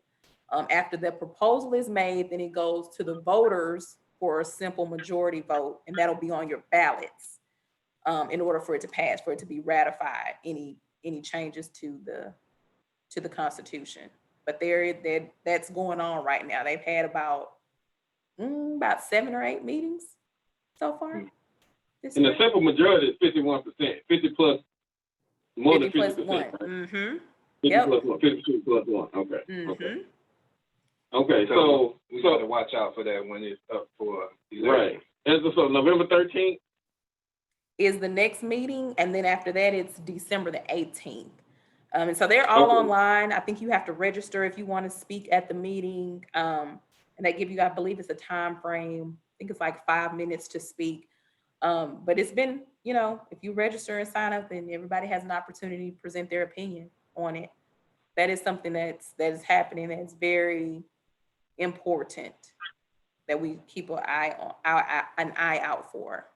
After the proposal is made, then it goes to the voters for a simple majority vote, and that'll be on your ballots in order for it to pass, for it to be ratified. Any changes to the Constitution. But that's going on right now. They've had about 7 or 8 meetings so far. And the simple majority is 51%, 50 plus, more 50 than 50%. Right? Mm-hmm. 50 Yep. plus 1, 52 plus 1. Okay. Mm-hmm. Okay. So we got to watch out for that when it's up for election. Right. And so November 13th is the next meeting, and then after that, it's December the 18th. And so they're all online. I think you have to register if you want to speak at the meeting. And they give you, I believe it's a time frame. I think it's like 5 minutes to speak. But it's been, if you register and sign up, then everybody has an opportunity to present their opinion on it. That is something that is happening. That's very important that we keep an eye out for.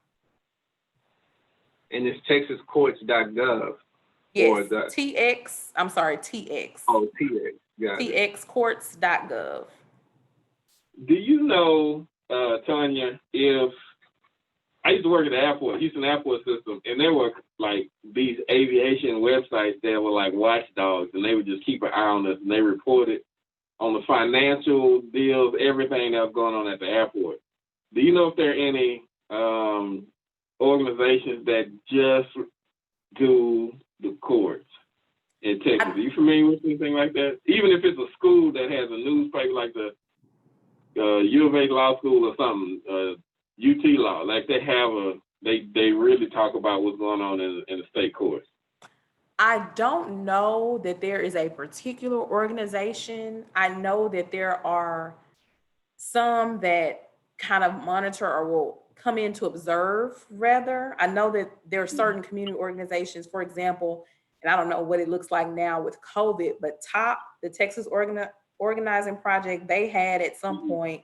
And it's texascourts.gov. Yes, TX. I'm sorry, TX. Oh, TX. Got it. TXcourts.gov. Do you know, Tonya, if I used to work at the airport, Houston Airport System, and there were like these aviation websites that were like watchdogs, and they would just keep an eye on us, and they reported on the financial deals, everything that was going on at the airport. Do you know if there are any organizations that just do the courts in Texas? Are you familiar with anything like that? Even if it's a school that has a newspaper like the U of A Law School or something, UT Law, like they have they really talk about what's going on in the state courts. I don't know that there is a particular organization. I know that there are some that kind of monitor or will come in to observe, rather. I know that there are certain community organizations, for example, and I don't know what it looks like now with COVID, but TOP, the Texas Organizing Project, they had at some point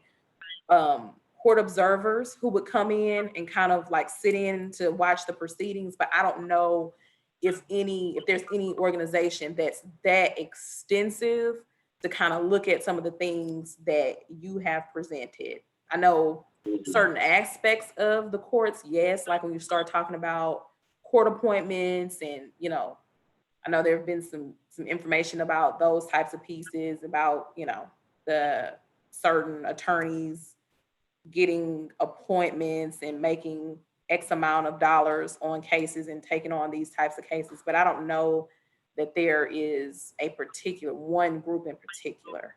court observers who would come in and kind of like sit in to watch the proceedings, but I don't know if there's any organization that's that extensive to kind of look at some of the things that you have presented. I know certain aspects of the courts, yes, like when you start talking about court appointments and, I know there have been some information about those types of pieces, about, the certain attorneys getting appointments and making X amount of dollars on cases and taking on these types of cases. But I don't know that there is a particular one group in particular.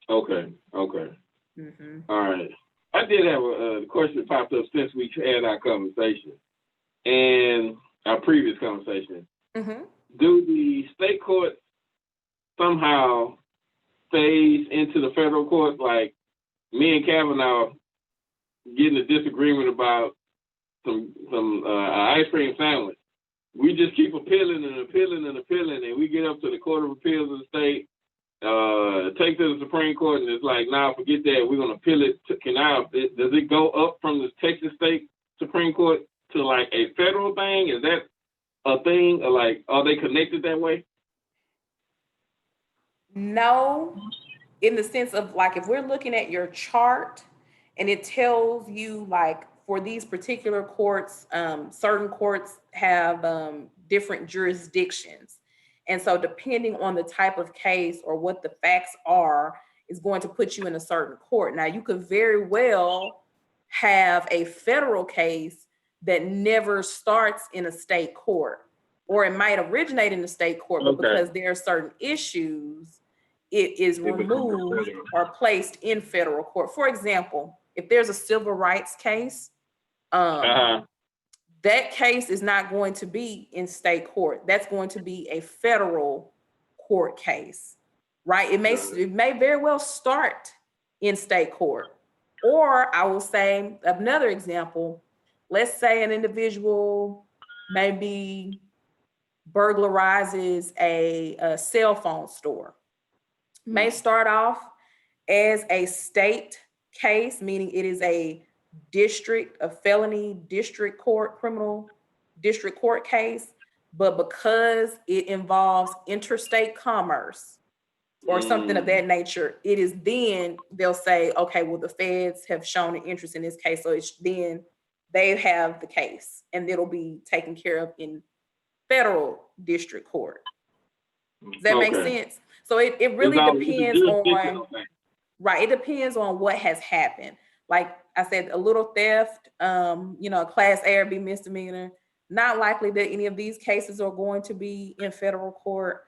Okay. Mm-hmm. All right. I did have a question that popped up since we had our conversation and our previous conversation. Mm-hmm. Do the state courts somehow phase into the federal courts? Like me and Cavanaugh getting a disagreement about some ice cream sandwich. We just keep appealing, and we get up to the Court of Appeals of the state, take to the Supreme Court, and it's like, nah, forget that. We're gonna appeal it. Does it go up from the Texas State Supreme Court to like a federal thing? Is that a thing? Or like, are they connected that way? No, in the sense of like, if we're looking at your chart and it tells you like for these particular courts, certain courts have different jurisdictions. And so depending on the type of case or what the facts are, is going to put you in a certain court. Now, you could very well have a federal case that never starts in a state court, or it might originate in the state court, but because there are certain issues, it is removed or placed in federal court. For example, if there's a civil rights case, that case is not going to be in state court. That's going to be a federal court case, right? It may very well start in state court. Or I will say another example, let's say an individual may be burglarizes a cell phone store. May start off as a state case, meaning it is a felony district court, criminal district court case, but because it involves interstate commerce or something of that nature, it is then they'll say, okay, well, the feds have shown an interest in this case, so it's then they have the case and it'll be taken care of in federal district court. Does that make sense? So it really depends on, right, it depends on what has happened. Like I said, a little theft, a class A or B misdemeanor, not likely that any of these cases are going to be in federal court,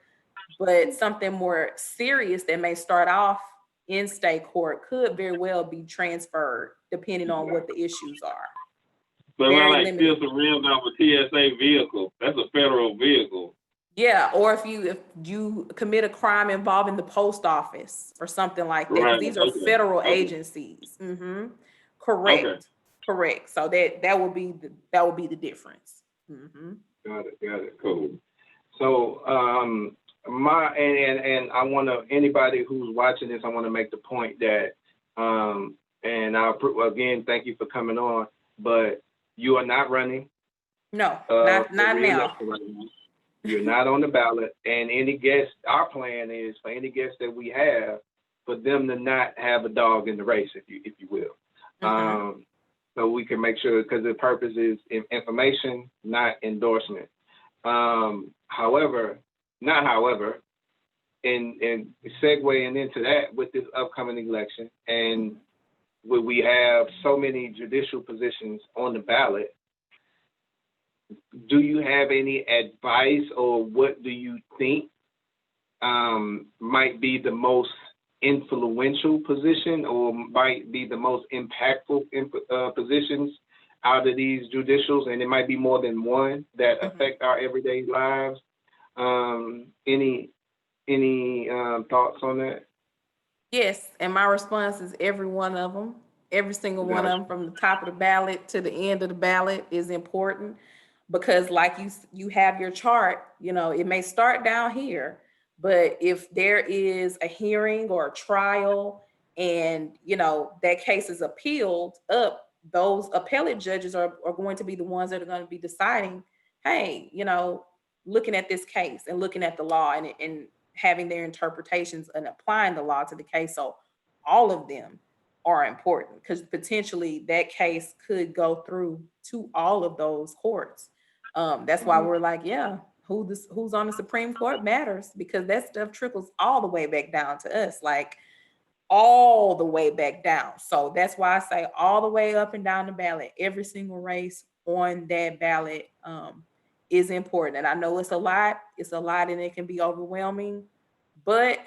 but something more serious that may start off in state court could very well be transferred depending on what the issues are. But like steal some rims off a TSA vehicle, that's a federal vehicle. Yeah, or if you commit a crime involving the post office or something like that, right. These are federal agencies. Correct. So that would be the difference. Got it. Cool. So and I want to, anybody who's watching this, I want to make the point that and again, thank you for coming on, but you are not running. No, not now. You're not on the ballot, and any guest, our plan is for any guest that we have, for them to not have a dog in the race, if you will. So we can make sure, because the purpose is information, not endorsement. However, and segueing into that with this upcoming election, and where we have so many judicial positions on the ballot, do you have any advice, or what do you think might be the most influential position, or might be the most impactful positions out of these judicials? And it might be more than one that affect our everyday lives. Any thoughts on that? Yes, and my response is every one of them. Every single one of them, from the top of the ballot to the end of the ballot, is important. Because like you have your chart, it may start down here, but if there is a hearing or a trial and, that case is appealed up, those appellate judges are going to be the ones that are going to be deciding, hey, looking at this case and looking at the law and having their interpretations and applying the law to the case. So all of them are important, because potentially that case could go through to all of those courts. That's why we're like, yeah, who's on the Supreme Court matters, because that stuff trickles all the way back down to us, like all the way back down. So that's why I say all the way up and down the ballot, every single race on that ballot is important. And I know it's a lot and it can be overwhelming, but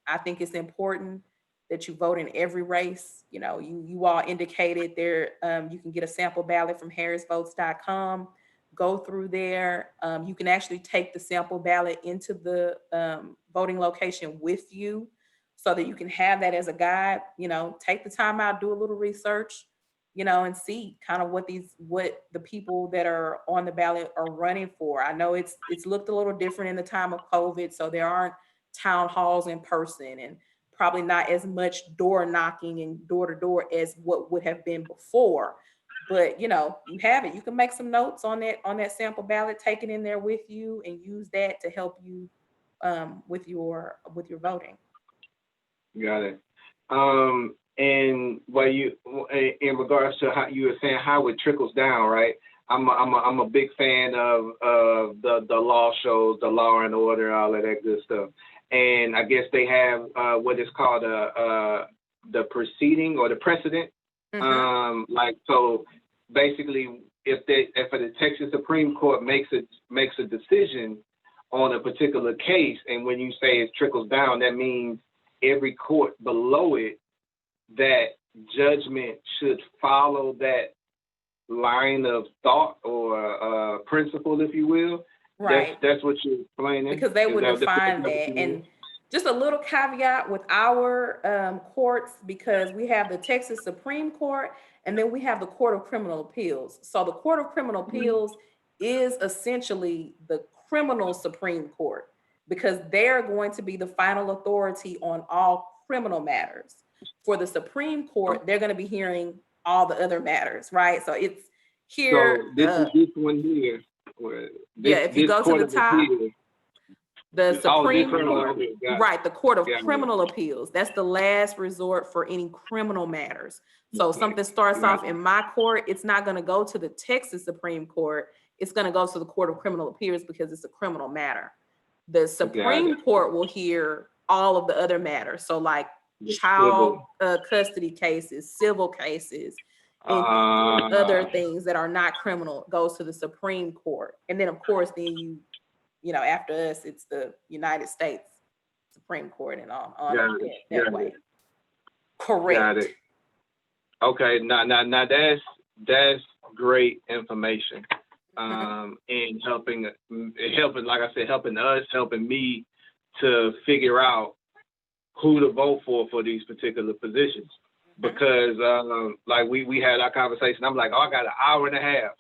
I think it's important that you vote in every race. You all indicated there, you can get a sample ballot from harrisvotes.com. Go through there. You can actually take the sample ballot into the voting location with you, so that you can have that as a guide. Take the time out, do a little research, and see kind of what the people that are on the ballot are running for. I know it's looked a little different in the time of COVID, so there aren't town halls in person, and probably not as much door knocking and door to door as what would have been before. But you have it. You can make some notes on that sample ballot, take it in there with you, and use that to help you with your voting. Got it. And in regards to how you were saying how it trickles down, right? I'm a big fan of the law shows, the Law and Order, all of that good stuff. And I guess they have what is called the proceeding or the precedent. So basically, if the Texas Supreme Court makes a decision on a particular case, and when you say it trickles down, that means every court below it, that judgment should follow that line of thought or principle, if you will. Right. That's what you're explaining. Because they would define that. And just a little caveat with our courts, because we have the Texas Supreme Court, and then we have the Court of Criminal Appeals. So the Court of Criminal Appeals is essentially the criminal Supreme Court, because they're going to be the final authority on all criminal matters. For the Supreme Court, they're going to be hearing all the other matters, right? So it's here. So this is this one here. If you go to the top, the Supreme Court, right, the Court of Criminal Appeals, that's the last resort for any criminal matters. So something starts off in my court, it's not going to go to the Texas Supreme Court, it's going to go to the Court of Criminal Appeals because it's a criminal matter. The Supreme Court will hear all of the other matters. So like child custody cases, civil cases, and other things that are not criminal goes to the Supreme Court. And then of course, then you know, after us, it's the United States Supreme Court and all that way. Correct. Got it. Okay, now that's great information. And helping, like I said, helping us, helping me to figure out who to vote for these particular positions. Because like we had our conversation, I'm like, oh, I got an hour and a half.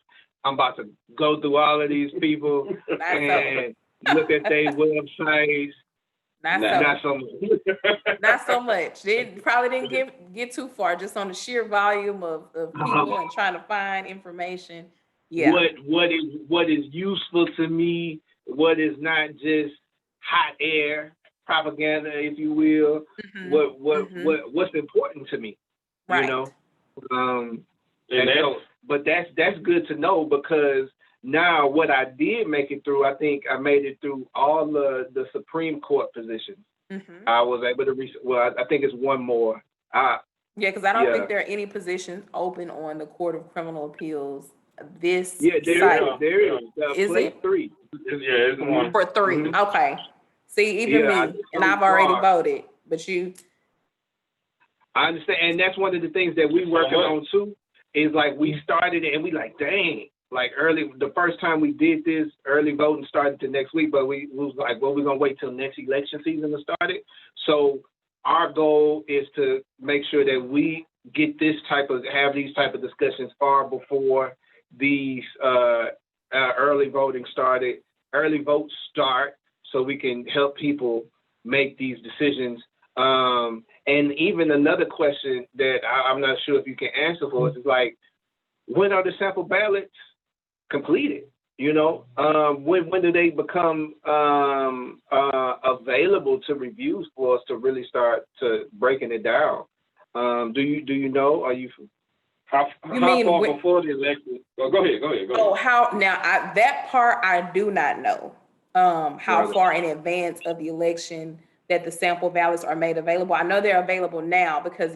I'm about to go through all of these people and look at their websites. Not so much. Not so much. They probably didn't get too far, just on the sheer volume of people and trying to find information. Yeah. What is useful to me? What is not just hot air propaganda, if you will? What's important to me? Right. You know. But that's good to know, because now what I did make it through, I think I made it through all the Supreme Court positions. I was able to I think it's one more. Because I don't think there are any positions open on the Court of Criminal Appeals. There is. Is it 3? It's one for 3. Okay. See, even me, and I've already voted, but you. I understand, and that's one of the things that we working on too. Is like we started it and we like, dang, like the first time we did this, early voting started to next week, but we was like, well, we're gonna wait till next election season to start it. So our goal is to make sure that we get have these type of discussions far before these early votes start, so we can help people make these decisions. And even another question that I'm not sure if you can answer for us is like, when are the sample ballots completed? You know, when do they become available to reviews for us to really start to breaking it down? Do you know? Are you? How far before the election? Oh, go ahead. Oh, that part I do not know. How far in advance of the election that the sample ballots are made available. I know they're available now because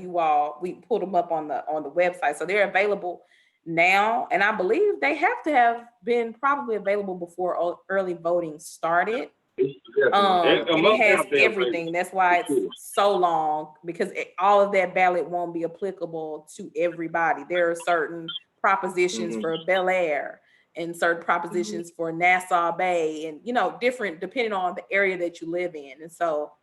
we pulled them up on the website. So they're available now. And I believe they have to have been probably available before early voting started. And it has everything. That's why it's so long, because all of that ballot won't be applicable to everybody. There are certain propositions for Bel Air and certain propositions for Nassau Bay, and different depending on the area that you live in. And so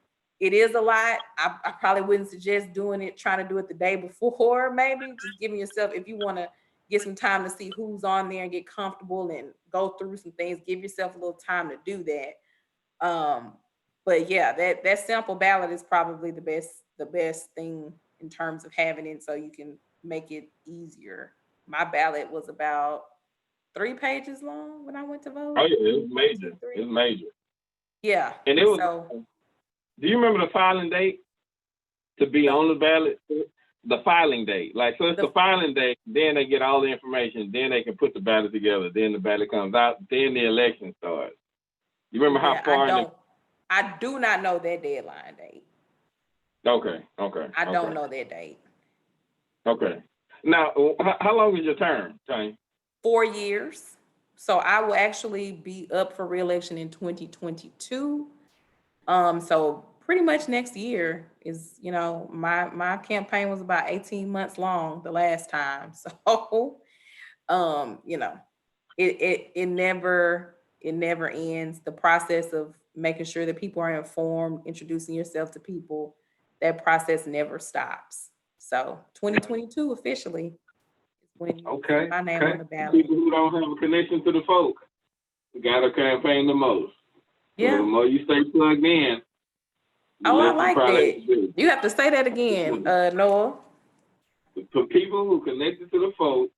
it is a lot. I probably wouldn't suggest trying to do it the day before, maybe. Just giving yourself, if you want to get some time to see who's on there and get comfortable and go through some things, give yourself a little time to do that. But yeah, that sample ballot is probably the best thing in terms of having it, so you can make it easier. My ballot was about 3 pages long when I went to vote. Oh yeah, it was major. It was major. Yeah. And it was. Do you remember the filing date to be on the ballot? The filing date. So it's the filing date, then they get all the information, then they can put the ballot together, then the ballot comes out, then the election starts. You remember how far? I do not know that deadline date. Okay. I don't know that date. Okay. Now, how long is your term, Tanya? 4 years. So I will actually be up for re-election in 2022. So pretty much next year is, my campaign was about 18 months long the last time. So, it never ends. The process of making sure that people are informed, introducing yourself to people, that process never stops. So 2022 officially is when you put my name on the ballot. People who don't have a connection to the folk. gotta campaign the most. Yeah. So the more you stay plugged in, I like that. You have to say that again, Noah. For people who connected to the folks,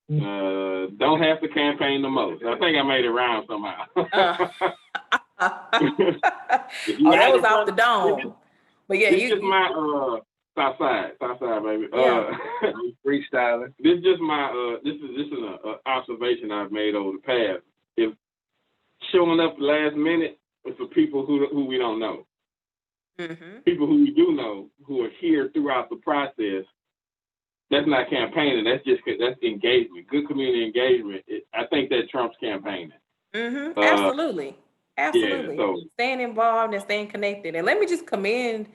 don't have to campaign the most. I think I made it rhyme somehow. That was off the dome. But yeah, this is my south side, baby. Yeah. Freestyling. This is just my this is an observation I've made over the past. If showing up last minute is for people who we don't know, people who we do know who are here throughout the process. That's not campaigning. That's engagement. Good community engagement. I think that trumps campaigning. Absolutely. Absolutely. Yeah, so, staying involved and staying connected. And let me just commend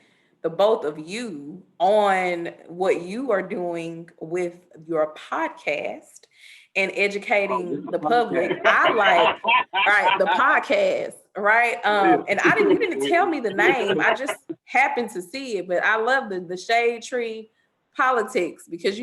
the both of you on what you are doing with your podcast and educating the public. I like the podcast, right? And you didn't tell me the name. I just happened to see it, but I love the Shade Tree Politics because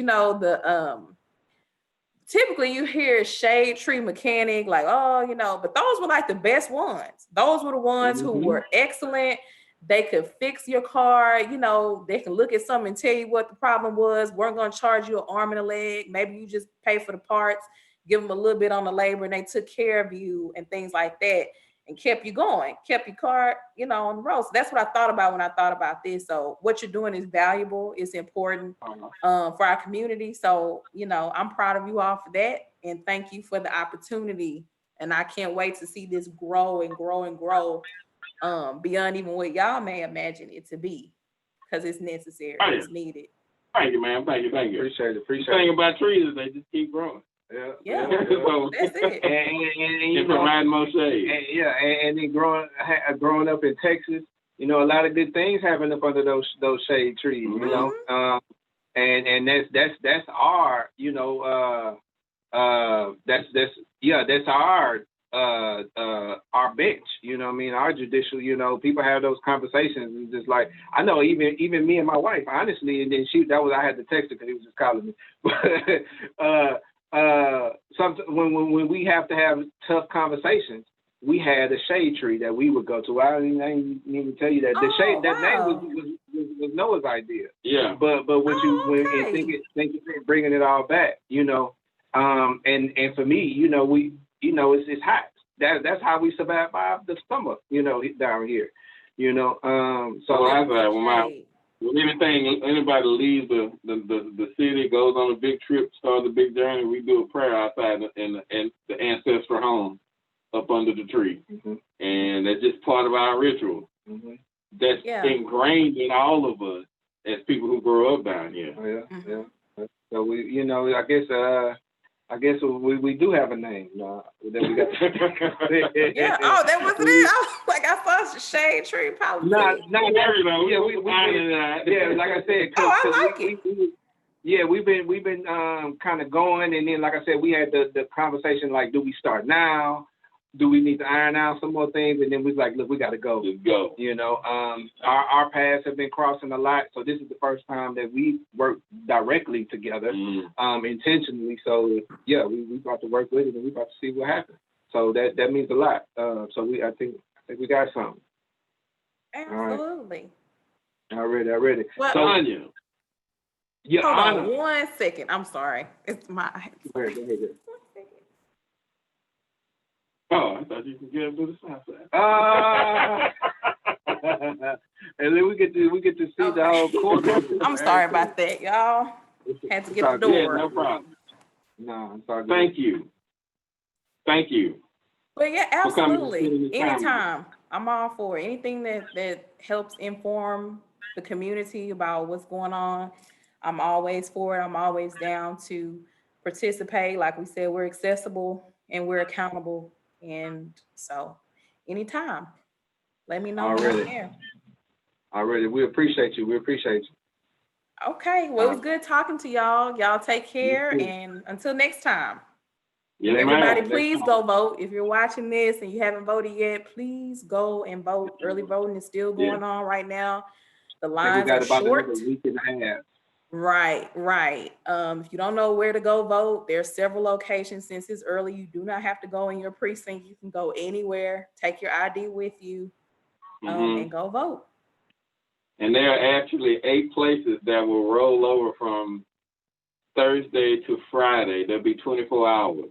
typically you hear shade tree mechanic, like, but those were like the best ones. Those were the ones who were excellent. They could fix your car. They can look at something and tell you what the problem was. Weren't going to charge you an arm and a leg. Maybe you just pay for the parts, give them a little bit on the labor, and they took care of you and things like that and kept you going, kept your car, on the road. So that's what I thought about when I thought about this. So what you're doing is valuable. It's important for our community. So, I'm proud of you all for that. And thank you for the opportunity. And I can't wait to see this grow and grow and grow beyond even what y'all may imagine it to be, because it's necessary. It's needed. Thank you, man. Thank you. Appreciate it. The thing about trees is they just keep growing. Yeah. So, that's it. And provide more shade. And then growing up in Texas, a lot of good things happen up under those shade trees. And that's our that's our bench. Our judicial. People have those conversations, and just like I know, even me and my wife, honestly, and then I had to text her because he was just calling me, but. When we have to have tough conversations, we had a shade tree that we would go to. I didn't even tell you that name was Noah's idea. Yeah. But think bringing it all back, and for me, it's hot. That's how we survive the summer, down here, So when anybody leaves the city, goes on a big trip, starts a big journey, we do a prayer outside in the ancestral home up under the tree. And that's just part of our ritual. That's ingrained in all of us as people who grow up down here. So we, I guess we do have a name now. That we got. That wasn't it. I was like, I saw Shade Tree Politics. Like I said. I like it. We've been kind of going, and then like I said, we had the conversation like, do we start now? Do we need to iron out some more things? And then we was like, look, we got to go. Let's go. Our paths have been crossing a lot, so this is the first time that we worked directly together, intentionally. So we about to work with it, and we about to see what happens. So that means a lot. So I think we got something. Absolutely. Already. Well, Tonya. Hold on 1 second. I'm sorry. It's my. Go ahead. Oh, I thought you could get up to the south side. And then we get to see the whole court. I'm sorry about that, y'all. Had to get the door. Yeah, no problem. No, I'm sorry. Thank you. But yeah, absolutely. Anytime. I'm all for it. Anything that helps inform the community about what's going on, I'm always for it. I'm always down to participate. Like we said, we're accessible and we're accountable. And so anytime, let me know. Already. We appreciate you. Okay. Well, it was good talking to y'all. Y'all take care. And until next time. Yeah, everybody, please go vote. If you're watching this and you haven't voted yet, please go and vote. Early voting is still going on right now. The lines are short. A week and a half. Right. If you don't know where to go vote, there's several locations. Since it's early, you do not have to go in your precinct. You can go anywhere, take your ID with you, and go vote. And there are actually 8 places that will roll over from Thursday to Friday. There'll be 24 hours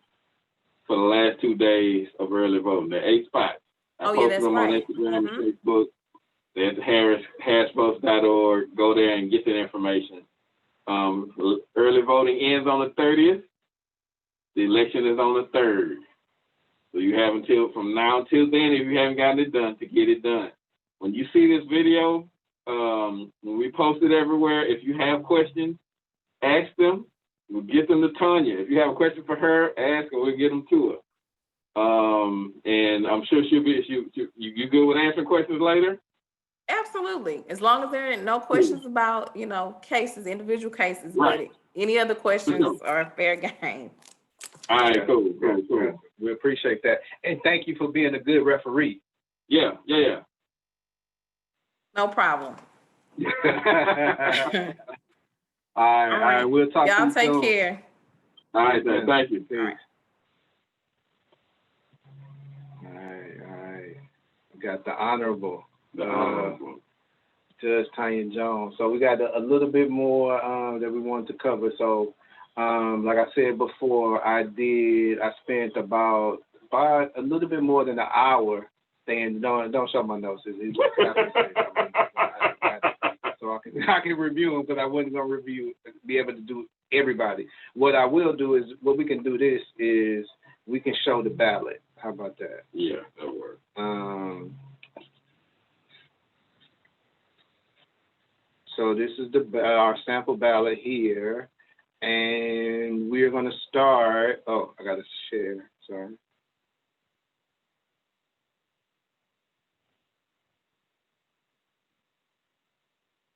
for the last 2 days of early voting. There are 8 spots. I posted them on Instagram and Facebook. There's harrisvotes.org. Go there and get that information. Early voting ends on the 30th. The election is on the 3rd. So you have until from now till then, if you haven't gotten it done, to get it done. When you see this video, when we post it everywhere, if you have questions, ask them. We'll get them to Tonya. If you have a question for her, ask her. We'll get them to her. And I'm sure she'll be. You good with answering questions later? Absolutely. As long as there are no questions about, cases, individual cases, right. But any other questions are fair game. All right, cool. We appreciate that. And thank you for being a good referee. Yeah. No problem. All right. We'll talk to you soon. Y'all take care. All right, thank you. All right. We got the Honorable Judge Tonya Jones. So we got a little bit more that we wanted to cover. So, like I said before, I spent about a little bit more than an hour saying, don't show my notes. So I can review them, because I wasn't going to be able to do everybody. What I will do is, what we can do this is, we can show the ballot. How about that? Yeah, that'll work. So this is our sample ballot here, and we're going to start. Oh, I got to share. Sorry.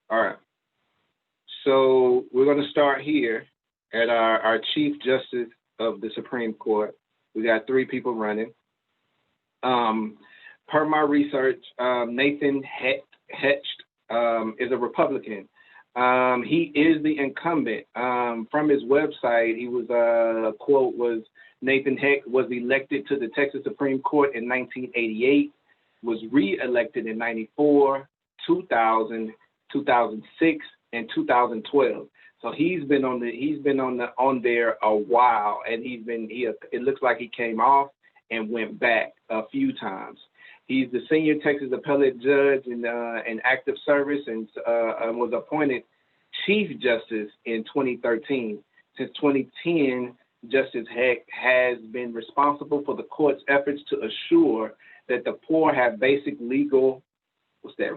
All right. So we're going to start here at our Chief Justice of the Supreme Court. We got 3 people running. Per my research, Nathan Hecht is a Republican. He is the incumbent. From his website, he was quote was, Nathan Hecht was elected to the Texas Supreme Court in 1988, was re-elected in 94, 2000, 2006, and 2012. So he's been on there a while, and it looks like he came off and went back a few times. He's the senior Texas appellate judge in active service, and was appointed Chief Justice in 2013. Since 2010, Justice Hecht has been responsible for the court's efforts to assure that the poor have basic legal,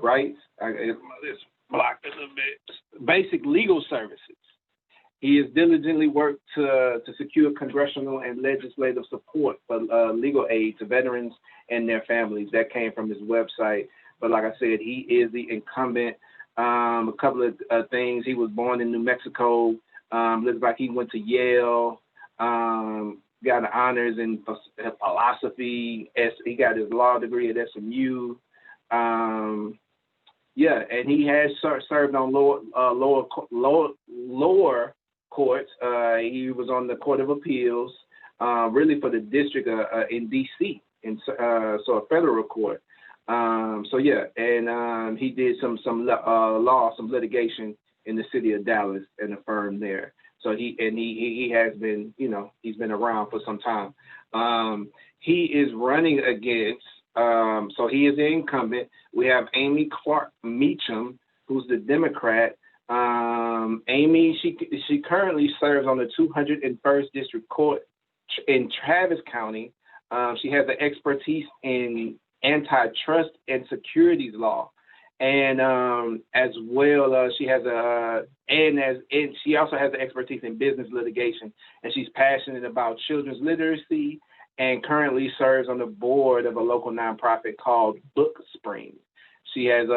rights? It's blocked a little bit. Basic legal services. He has diligently worked to secure congressional and legislative support for legal aid to veterans and their families. That came from his website. But like I said, he is the incumbent. A couple of things. He was born in New Mexico. Looks like he went to Yale. Got honors in philosophy. He got his law degree at SMU. And he has served on lower courts. He was on the Court of Appeals, really for the district in D.C., so a federal court. He did some litigation in the city of Dallas and a firm there. So he has been, he's been around for some time. He is running against. So he is the incumbent. We have Amy Clark Meacham, who's the Democrat. Amy, she currently serves on the 201st District Court in Travis County. She has the expertise in antitrust and securities law, and as well, she has she also has the expertise in business litigation, and she's passionate about children's literacy, and currently serves on the board of a local nonprofit called Book Spring. She has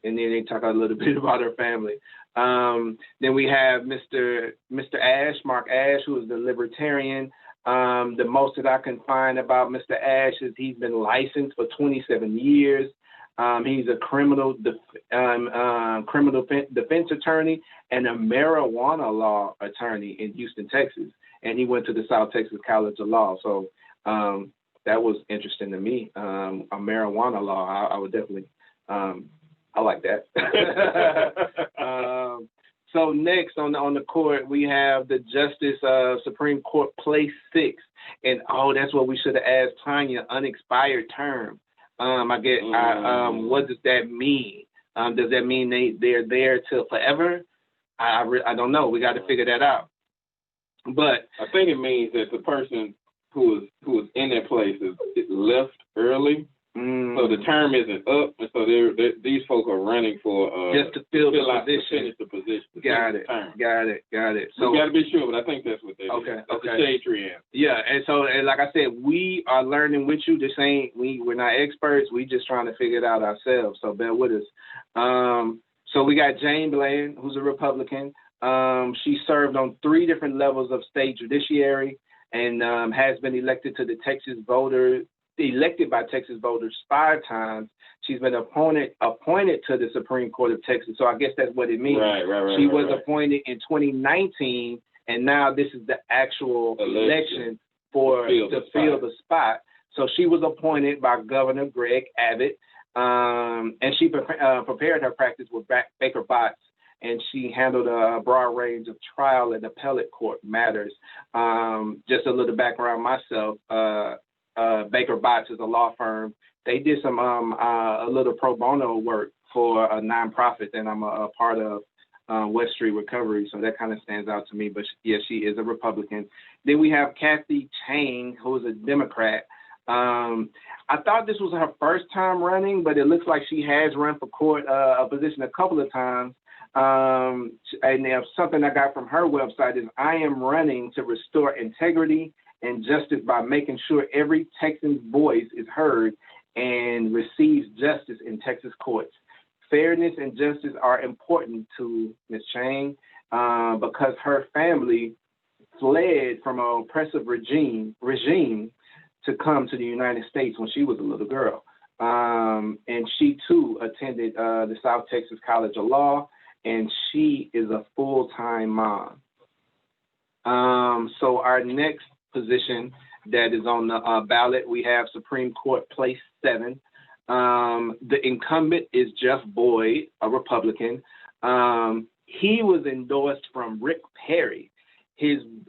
and then they talk a little bit about her family. Then we have Mr. Ash, Mark Ash, who is the libertarian. The most that I can find about Mr. Ash is he's been licensed for 27 years. He's a criminal defense attorney and a marijuana law attorney in Houston, Texas. And he went to the South Texas College of Law. So that was interesting to me. A marijuana law, I would definitely, I like that. So next on the court, we have the Justice Supreme Court Place 6. And, that's what we should have asked Tonya, unexpired term. What does that mean? Does that mean they're there till forever? I don't know. We got to figure that out. But I think it means that the person who was in that place is left early, so the term isn't up, and so these folks are running for just to fill the position. To finish the position. Got it. So we got to be sure, but I think that's what they do. Okay. That's the shade tree answer. Yeah, and like I said, we are learning with you. We're not experts. We just trying to figure it out ourselves. So bear with us. So we got Jane Bland, who's a Republican. She served on 3 different levels of state judiciary and has been elected by Texas voters 5 times. She's been appointed to the Supreme Court of Texas. So I guess that's what it means. Right. She was appointed in 2019, and now this is the actual election to fill the spot. So she was appointed by Governor Greg Abbott, and she prepared her practice with Baker Botts, and she handled a broad range of trial and appellate court matters. Just a little background myself. Baker Botts is a law firm. They did some a little pro bono work for a nonprofit that I'm a part of, West Street Recovery. So that kind of stands out to me. But yeah, she is a Republican. Then we have Kathy Chang, who is a Democrat. I thought this was her first time running, but it looks like she has run for court a position a couple of times. And something I got from her website is, I am running to restore integrity and justice by making sure every Texan's voice is heard and receives justice in Texas courts. Fairness and justice are important to Ms. Chang because her family fled from an oppressive regime to come to the United States when she was a little girl. And she, too, attended the South Texas College of Law, and she is a full-time mom. So our next position that is on the ballot, we have Supreme Court Place 7. The incumbent is Jeff Boyd, a Republican. He was endorsed from Rick Perry.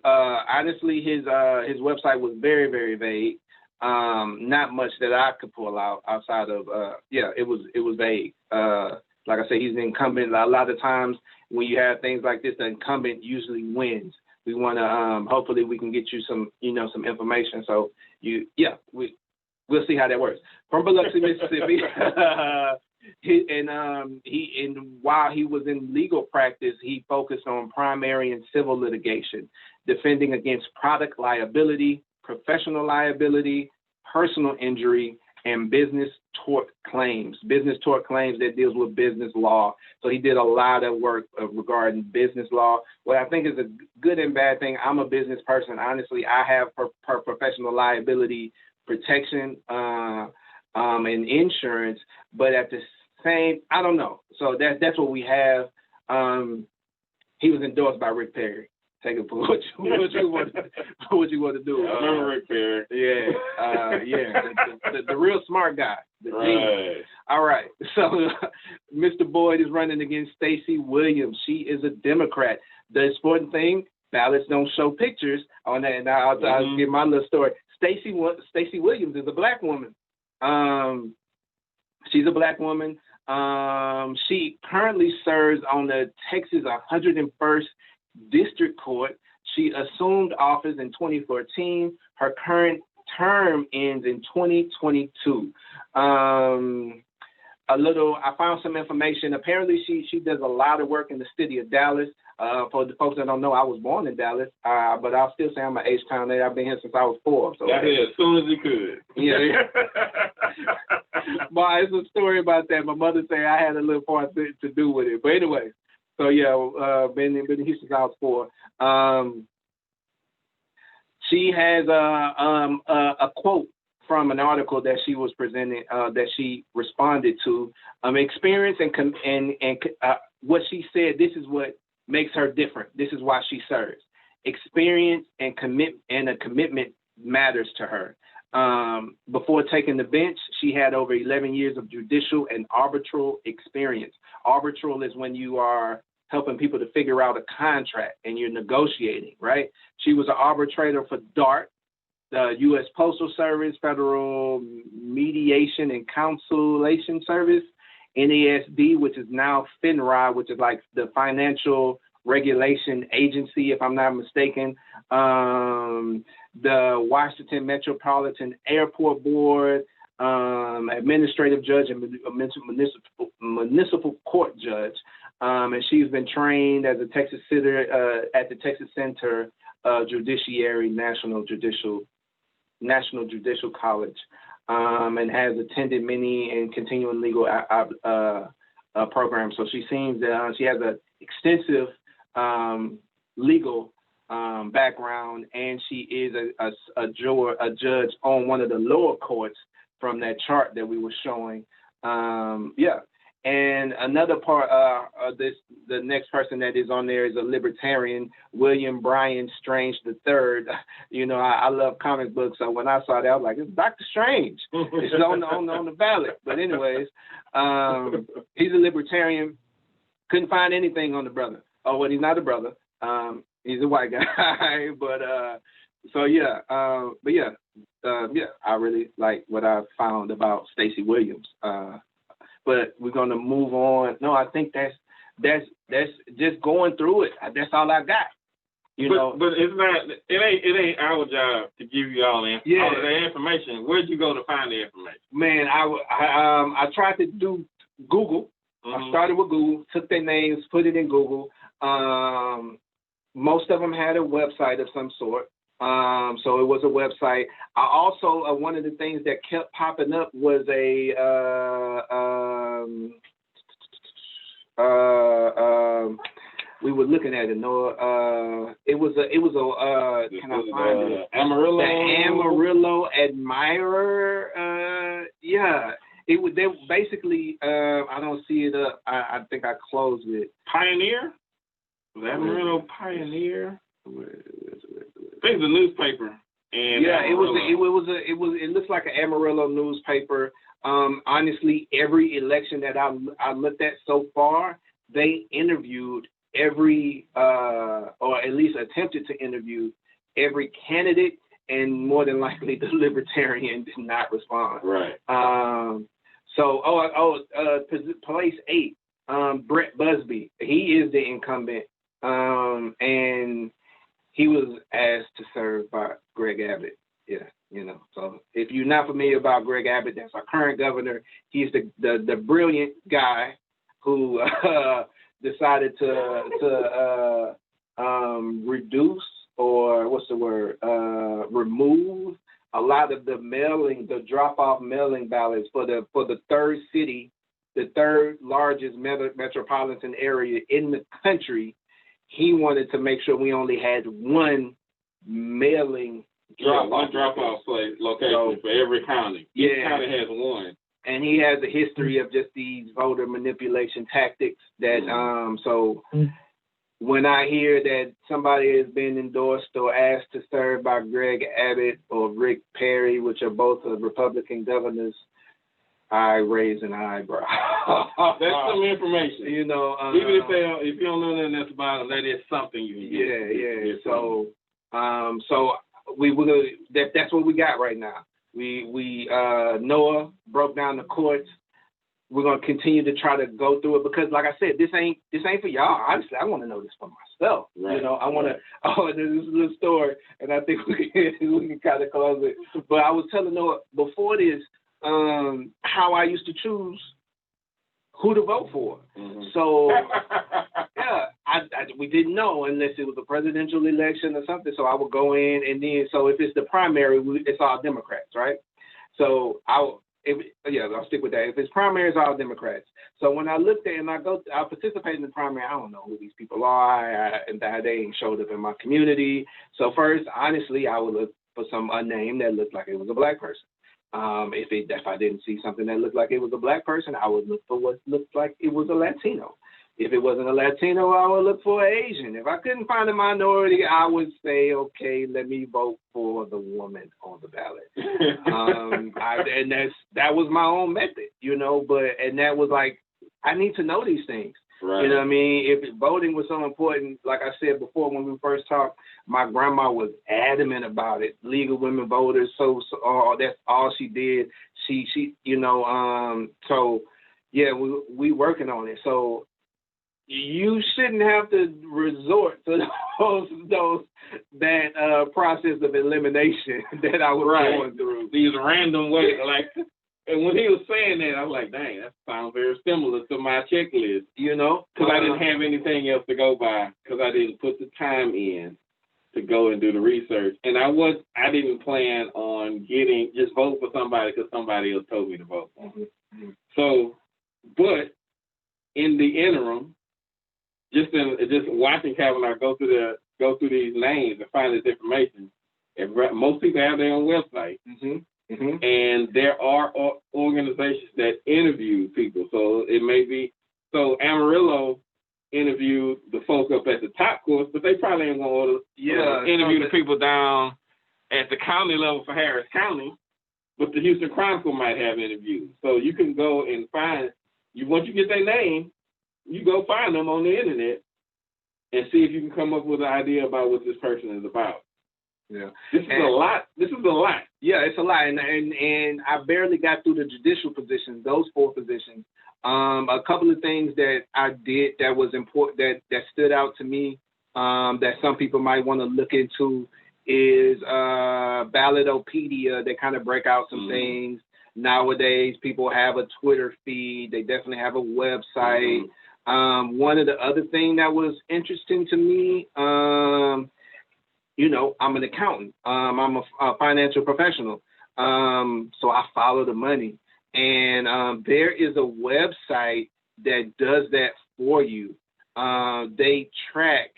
Honestly, his website was very, very vague. Not much that I could pull out outside of it was vague. Like I said, he's an incumbent. A lot of times when you have things like this, the incumbent usually wins. We want to hopefully we can get you some information. So we'll see how that works. From Biloxi, Mississippi. While he was in legal practice, he focused on primary and civil litigation, defending against product liability, professional liability, personal injury, and business tort claims that deals with business law. So he did a lot of work regarding business law. What I think is a good and bad thing, I'm a business person. Honestly, I have professional liability protection and insurance, but at the same, I don't know. So that's what we have. He was endorsed by Rick Perry. Take it for what you want to do. I remember Rick Perry. The real smart guy. Right. All right. So Mr. Boyd is running against Stacey Williams. She is a Democrat. The important thing, ballots don't show pictures on that. And I'll give my little story. Stacey Williams is a black woman. She's a black woman. She currently serves on the Texas 101st District Court. She assumed office in 2014. Her current term ends in 2022. I found some information. Apparently, she does a lot of work in the city of Dallas. For the folks that don't know, I was born in Dallas, but I'll still say I'm an H-Town native. I've been here since I was 4. So got here as soon as you could. Yeah. But it's a story about that. My mother said I had a little part to do with it. But anyway, so yeah, been here since I was 4. She has a quote from an article that she was presenting, that she responded to, experience and what she said. This is what makes her different. This is why she serves. Experience and a commitment matters to her. Before taking the bench, she had over 11 years of judicial and arbitral experience. Arbitral is when you are helping people to figure out a contract and you're negotiating, right? She was an arbitrator for DART, the U.S. Postal Service, Federal Mediation and Conciliation Service, NASD, which is now FINRA, which is like the Financial Regulation Agency, if I'm not mistaken, the Washington Metropolitan Airport Board, administrative judge and municipal court judge. And she's been trained as a Texas sitter at the Texas Center Judiciary National Judicial College, and has attended many and continuing legal programs. So she seems that she has an extensive legal background, and she is a judge on one of the lower courts from that chart that we were showing. And another part of this, the next person that is on there is a libertarian, William Bryan Strange III. You know, I love comic books, so when I saw that, I was like, it's Dr. Strange. It's on the ballot. But anyways, he's a libertarian. Couldn't find anything on the brother. Oh, well, he's not a brother. He's a white guy. But I really like what I found about Stacey Williams. But we're gonna move on. No, I think that's just going through it. That's all I got. But it's not. It ain't our job to give you all the information. Where'd you go to find the information? Man, I tried to do Google. I started with Google, took their names, put it in Google. Most of them had a website of some sort. So it was a website. I also, one of the things that kept popping up was we were looking at it, Noah. It was a can I find it? Amarillo. The Amarillo Admirer. It was, they basically, I don't see it up. I think I closed it. Pioneer? The Amarillo Pioneer? I think it's a newspaper. And it looks like an Amarillo newspaper. Honestly, every election that I looked at so far, they interviewed every, or at least attempted to interview every candidate, and more than likely the Libertarian did not respond. Right. Place 8, Brett Busby, he is the incumbent, and he was asked to serve by Greg Abbott. Yeah, So if you're not familiar about Greg Abbott, that's our current governor. He's the brilliant guy who decided to reduce, or what's the word, remove a lot of the drop-off mailing ballots for the third city, the third largest metropolitan area in the country. He wanted to make sure we only had one mailing drop-off place location for every county. Each county has one. And he has a history of just these voter manipulation tactics that, when I hear that somebody has been endorsed or asked to serve by Greg Abbott or Rick Perry, which are both Republican governors, I raise an eyebrow. That's some information. Even if you don't know nothing else about them, that is something you can get. So that's what we got right now. We Noah broke down the courts. We're gonna continue to try to go through it because, like I said, this ain't for y'all. Honestly, I want to know this for myself. Right. I want to. Oh, there's this little story, and I think we can kind of close it. But I was telling Noah before this how I used to choose who to vote for. Mm-hmm. So we didn't know unless it was a presidential election or something. So I would go in, and then if it's the primary, it's all Democrats, right? So I'll stick with that. If it's primary, it's all Democrats. So when I looked at it and I participate in the primary, I don't know who these people are, and they ain't showed up in my community. So first, honestly, I would look for some unnamed that looked like it was a black person. If I didn't see something that looked like it was a black person, I would look for what looked like it was a Latino. If it wasn't a Latino, I would look for an Asian. If I couldn't find a minority, I would say, okay, let me vote for the woman on the ballot. And that was my own method, you know. And that was like, I need to know these things. Right. You know what I mean? If voting was so important, like I said before when we first talked, my grandma was adamant about it. League of Women Voters, so that's all she did. She you know, so yeah, we working on it. So you shouldn't have to resort to that process of elimination that I was going through. These random ways, like. And when he was saying that, I was like, dang, that sounds very similar to my checklist. You know? Because I didn't have anything else to go by, because I didn't put the time in to go and do the research. And I didn't plan on just vote for somebody because somebody else told me to vote for them. Mm-hmm. So, but in the interim, just watching Cavanaugh go through these names and find this information, most people have their own website. Mm-hmm. Mm-hmm. And there are organizations that interview people. So it may be, Amarillo interviewed the folk up at the top course, but they probably ain't going to interview the people down at the county level for Harris County, but the Houston Chronicle might have interviews. So you can go and once you get their name, you go find them on the internet and see if you can come up with an idea about what this person is about. Yeah, This is a lot. Yeah, it's a lot, and I barely got through the judicial positions, those 4 positions. A couple of things that I did that was important, that stood out to me, that some people might want to look into, is Ballotopedia. They kind of break out some things. Nowadays, people have a Twitter feed. They definitely have a website. One of the other things that was interesting to me, you know, I'm an accountant. I'm a financial professional. So I follow the money. And there is a website that does that for you. They track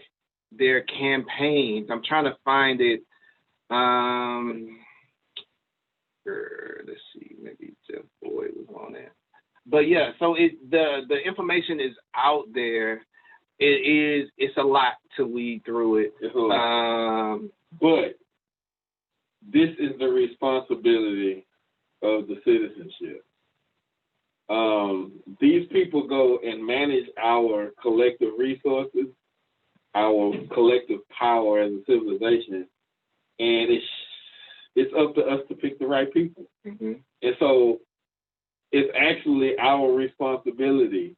their campaigns. I'm trying to find it. Let's see, maybe Jeff Boyd was on that. But yeah, so the information is out there. It's a lot to weed through it. It's a lot. But this is the responsibility of the citizenship. These people go and manage our collective resources, our collective power as a civilization, and it's up to us to pick the right people. Mm-hmm. And so it's actually our responsibility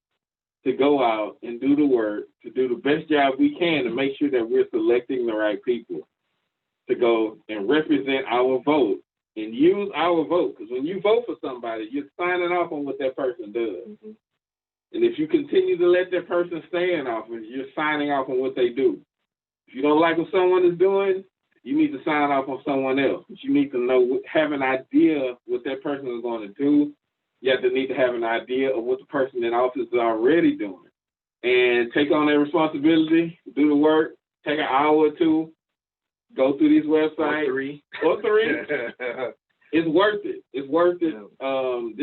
to go out and do the work, to do the best job we can to make sure that we're selecting the right people to go and represent our vote and use our vote. Because when you vote for somebody, you're signing off on what that person does. Mm-hmm. And if you continue to let that person stay in office, you're signing off on what they do. If you don't like what someone is doing, you need to sign off on someone else. But you need to have an idea what that person is going to do. You need to have an idea of what the person in office is already doing and take on that responsibility, do the work, take an hour or 2, go through these websites. Or 3. It's worth it. It's worth it. I'm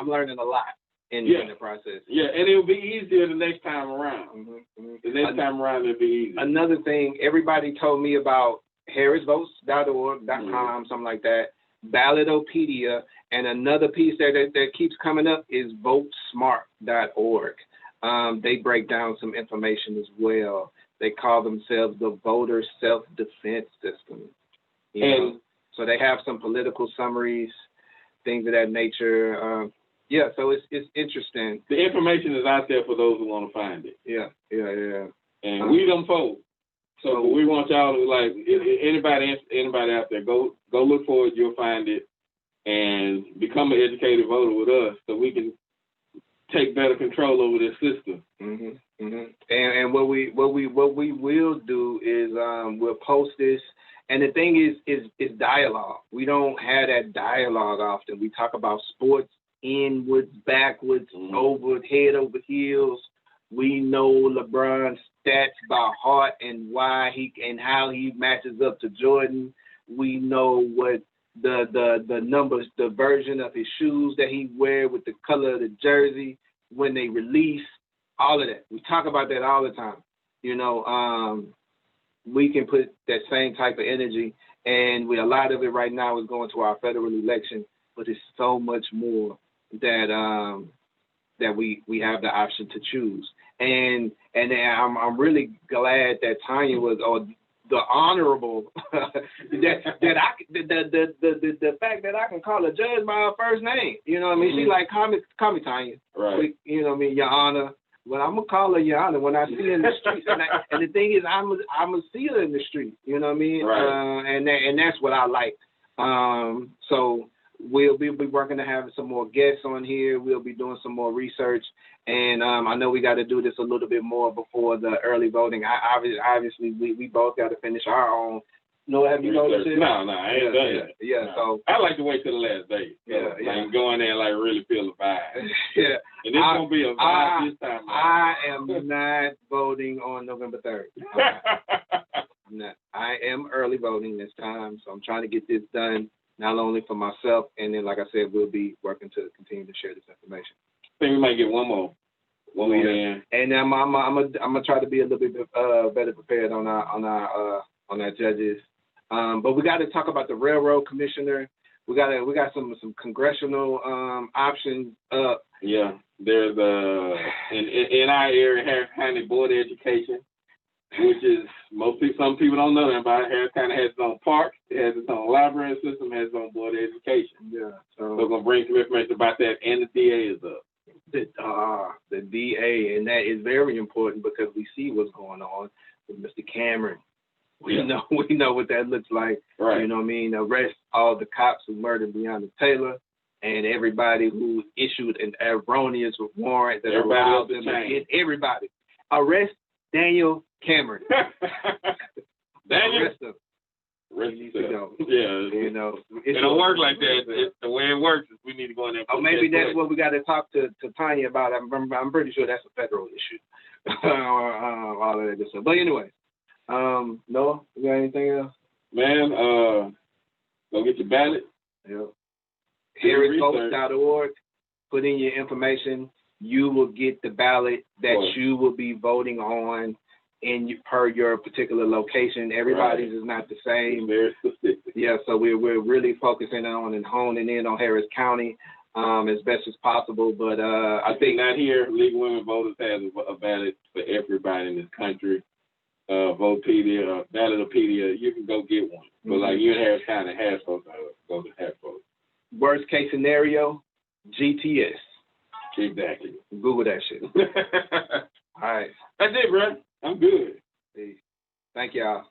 learning a lot in the process. Yeah, and it'll be easier the next time around. Mm-hmm. Mm-hmm. The next time around it'll be easier. Another thing, everybody told me about harrisvotes.org.com, something like that. Ballotopedia, and another piece that keeps coming up is votesmart.org. They break down some information as well. They call themselves the voter self-defense system. So they have some political summaries, things of that nature. So it's interesting. The information is out there for those who want to find it. Yeah. And we them folks. So we want y'all to, like, anybody out there, go look for it. You'll find it, and become an educated voter with us, so we can take better control over this system. Mm-hmm. Mm-hmm. And what we will do is we'll post this. And the thing is dialogue. We don't have that dialogue often. We talk about sports, inwards, backwards, over, head over heels. We know LeBron's stats by heart and why how he matches up to Jordan. We know what the numbers, the version of his shoes that he wear with the color of the jersey when they release, all of that. We talk about that all the time. You know, we can put that same type of energy, and a lot of it right now is going to our federal election, but it's so much more that that we have the option to choose. And I'm really glad that Tonya was, or the honorable, the fact that I can call a judge by her first name. You know what I mean? She like, call me Tonya. Right. You know what I mean? Your Honor. Well, I'm gonna call her Your Honor when I see her in the streets. And the thing is, I'm gonna see her in the street. You know what I mean? Right. And that's what I like. So we'll be working to have some more guests on here. We'll be doing some more research. And I know we got to do this a little bit more before the early voting. Obviously, we both got to finish our own. No, have you noticed it? No, I ain't done that. Yeah, no. So I like to wait till the last day. So like go in there and like really feel the vibe. Yeah. And it's gonna be a vibe this time. I am not voting on November 3rd. I'm not. I am early voting this time, so I'm trying to get this done not only for myself, and then like I said, we'll be working to continue to share this information. I think we might get one more in. And I'm gonna try to be a little bit better prepared on our judges. But we got to talk about the railroad commissioner. We got some congressional options up. Yeah, there's in our area, Harris County Board of Education, which is some people don't know that about. Harris County has its own park, it has its own library system, has its own Board of Education. Yeah, so we're gonna bring some information about that, and the DA is up. The DA, and that is very important because we see what's going on with Mr. Cameron. We know what that looks like. Right. You know what I mean? Arrest all the cops who murdered Breonna Taylor and everybody who issued an erroneous warrant that allowed them to get everybody. Arrest Daniel Cameron. Daniel? Arrest him. Yeah. You know. It don't work like that. The way it works is we need to go in there. Oh, maybe that's what we got to talk to Tonya about. I'm pretty sure that's a federal issue. All of that good stuff. But anyway. Noah, you got anything else? Man, go get your ballot. Yeah. HarrisVotes.org. Put in your information. You will get the ballot that you will be voting on per your particular location. Everybody's is not the same. Very specific. Yeah, so we're really focusing on and honing in on Harris County as best as possible. But I think not here. League of Women Voters has a ballot for everybody in this country. Votepedia, Ballotopedia, you can go get one. But like you in Harris County, Harris folks go to Harris folks. Worst case scenario, GTS. Exactly. Google that shit. All right. That's it, bro. I'm good. Peace. Thank y'all.